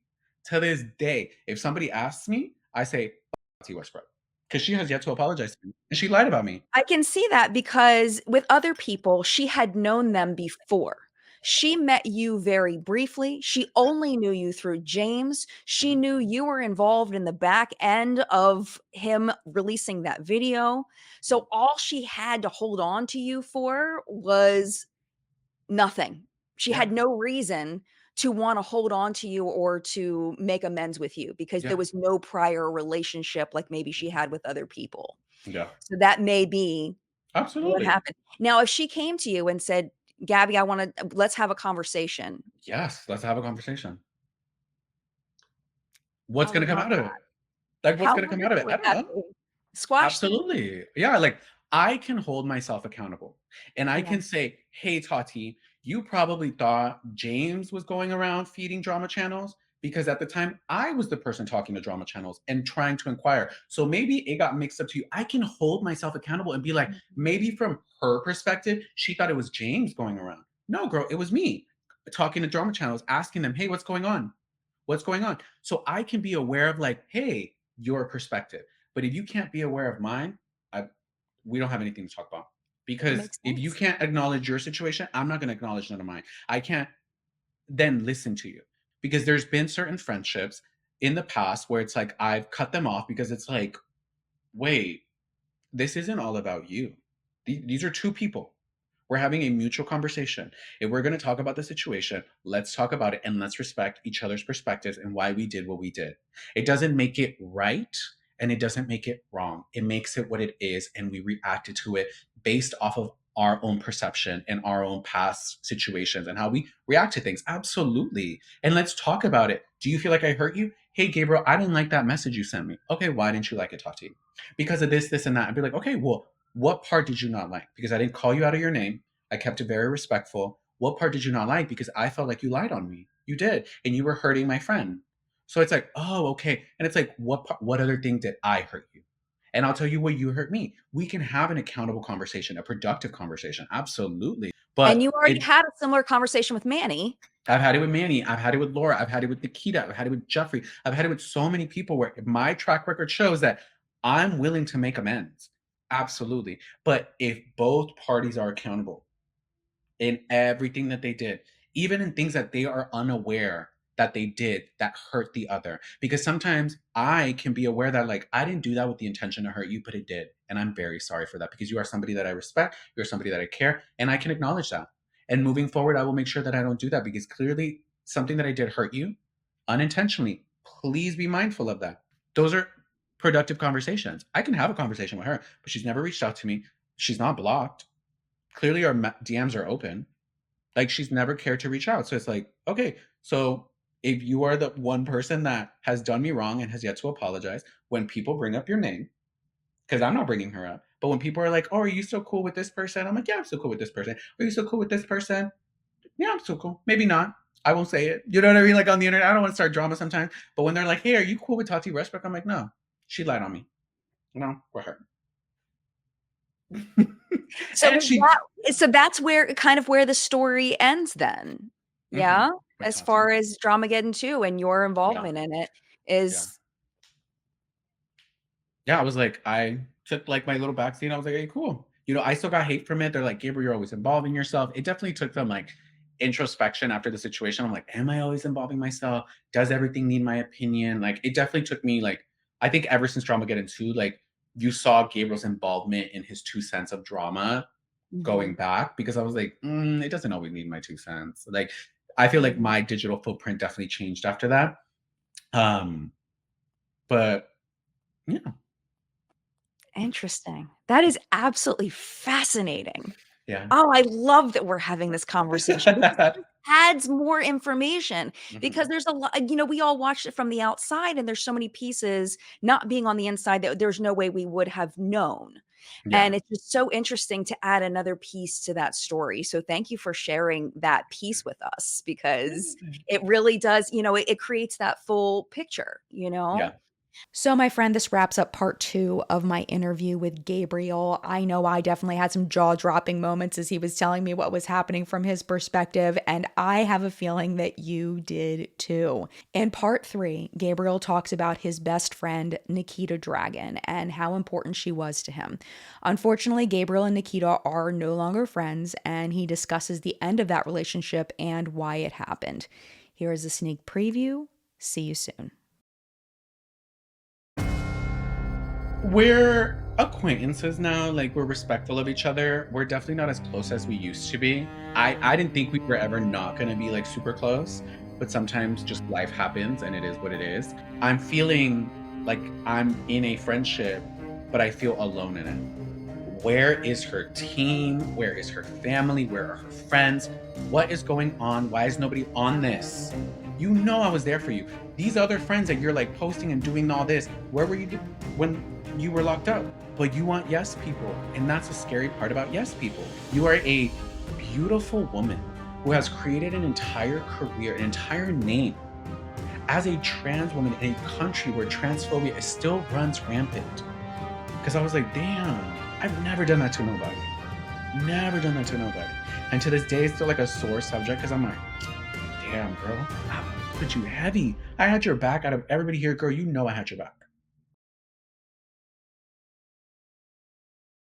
if somebody asks me, I say, Tati Westbrook. Because she has yet to apologize to me. And she lied about me. I can see that because with other people, she had known them before. She met you very briefly. She only knew you through James. She knew you were involved in the back end of him releasing that video. So all she had to hold on to you for was nothing. She Yeah. had no reason to want to hold on to you or to make amends with you because Yeah. there was no prior relationship like maybe she had with other people. Yeah. So that may be what Absolutely. happened. Now, if she came to you and said, Gabby, let's have a conversation. Yes, let's have a conversation. What's How going to come long out of it? Like, what's How going to come out of it? wonderful I would don't that know. be? Squash things? Absolutely. Yeah, like I can hold myself accountable. And I Yeah. can say, hey, Tati, you probably thought James was going around feeding drama channels because at the time I was the person talking to drama channels and trying to inquire. So maybe it got mixed up to you. I can hold myself accountable and be like, maybe from her perspective, she thought it was James going around. No, girl, it was me talking to drama channels, asking them, hey, what's going on? What's going on? So I can be aware of like, hey, your perspective. But if you can't be aware of mine, we don't have anything to talk about. Because Makes if you sense. can't acknowledge your situation, I'm not going to acknowledge none of mine. I can't then listen to you. Because there's been certain friendships in the past where it's like I've cut them off because it's like, wait, this isn't all about you. These are two people. We're having a mutual conversation. If we're going to talk about the situation, let's talk about it and let's respect each other's perspectives and why we did what we did. It doesn't make it right and it doesn't make it wrong. It makes it what it is and we reacted to it based off of our own perception and our own past situations and how we react to things. Absolutely. And let's talk about it. Do you feel like I hurt you? Hey, Gabriel, I didn't like that message you sent me. Okay, why didn't you like it, Tati? Because of this, this, and that. I'd be like, okay, well, what part did you not like? Because I didn't call you out of your name. I kept it very respectful. What part did you not like? Because I felt like you lied on me. You did. And you were hurting my friend. So it's like, oh, okay. And it's like, what other thing did I hurt you? And I'll tell you what you hurt me. We can have an accountable conversation, a productive conversation. Absolutely. But And you already had a similar conversation with Manny. I've had it with Manny. I've had it with Laura. I've had it with Nikita. I've had it with Jeffree. I've had it with so many people where my track record shows that I'm willing to make amends. Absolutely. But if both parties are accountable in everything that they did, even in things that they are unaware that they did that hurt the other. Because sometimes I can be aware that, like, I didn't do that with the intention to hurt you, but it did. And I'm very sorry for that because you are somebody that I respect. You're somebody that I care. And I can acknowledge that. And moving forward, I will make sure that I don't do that because clearly something that I did hurt you unintentionally. Please be mindful of that. Those are productive conversations. I can have a conversation with her, but she's never reached out to me. She's not blocked. Clearly our DMs are open. Like she's never cared to reach out. So it's like, okay, so if you are the one person that has done me wrong and has yet to apologize, when people bring up your name, because I'm not bringing her up, but when people are like, oh, are you still cool with this person? I'm like, yeah, I'm still cool with this person. Are you still cool with this person? Yeah, I'm still cool. Maybe not. I won't say it. You know what I mean? Like on the internet, I don't want to start drama sometimes. But when they're like, hey, are you cool with Tati Westbrook? I'm like, no, she lied on me. No, we're her. So that's where kind of where the story ends then. Yeah. As far as Dramageddon 2 and your involvement in it is. Yeah, I was like, I took like my little backseat. I was like, hey, cool. You know, I still got hate from it. They're like, Gabriel, you're always involving yourself. It definitely took some like introspection after the situation. I'm like, am I always involving myself? Does everything need my opinion? Like, it definitely took me like, I think ever since Dramageddon 2, like you saw Gabriel's involvement in his 2 cents of drama going back because I was like, it doesn't always need my 2 cents. Like, I feel like my digital footprint definitely changed after that. But yeah. Interesting. That is absolutely fascinating. Yeah. Oh, I love that we're having this conversation. adds more information because Mhm. there's a lot, we all watched it from the outside and there's so many pieces not being on the inside that there's no way we would have known. Yeah. And it's just so interesting to add another piece to that story. So thank you for sharing that piece with us because it really does, it creates that full picture, Yeah. So, my friend, this wraps up part 2 of my interview with Gabriel. I know I definitely had some jaw dropping moments as he was telling me what was happening from his perspective, and I have a feeling that you did too. In part 3, Gabriel talks about his best friend, Nikita Dragon, and how important she was to him. Unfortunately, Gabriel and Nikita are no longer friends, and he discusses the end of that relationship and why it happened. Here is a sneak preview. See you soon. We're acquaintances now. Like, we're respectful of each other. We're definitely not as close as we used to be. I didn't think we were ever not gonna be like super close, but sometimes just life happens and it is what it is. I'm feeling like I'm in a friendship, but I feel alone in it. Where is her team? Where is her family? Where are her friends? What is going on? Why is nobody on this? You know I was there for you. These other friends that you're like posting and doing all this, where were you when you were locked up? But you want yes people. And that's the scary part about yes people. You are a beautiful woman who has created an entire career, an entire name as a trans woman in a country where transphobia still runs rampant. Because I was like, damn, I've never done that to nobody. Never done that to nobody. And to this day, it's still like a sore subject because I'm like, damn, girl, I put you heavy. I had your back out of everybody here, girl. You know I had your back.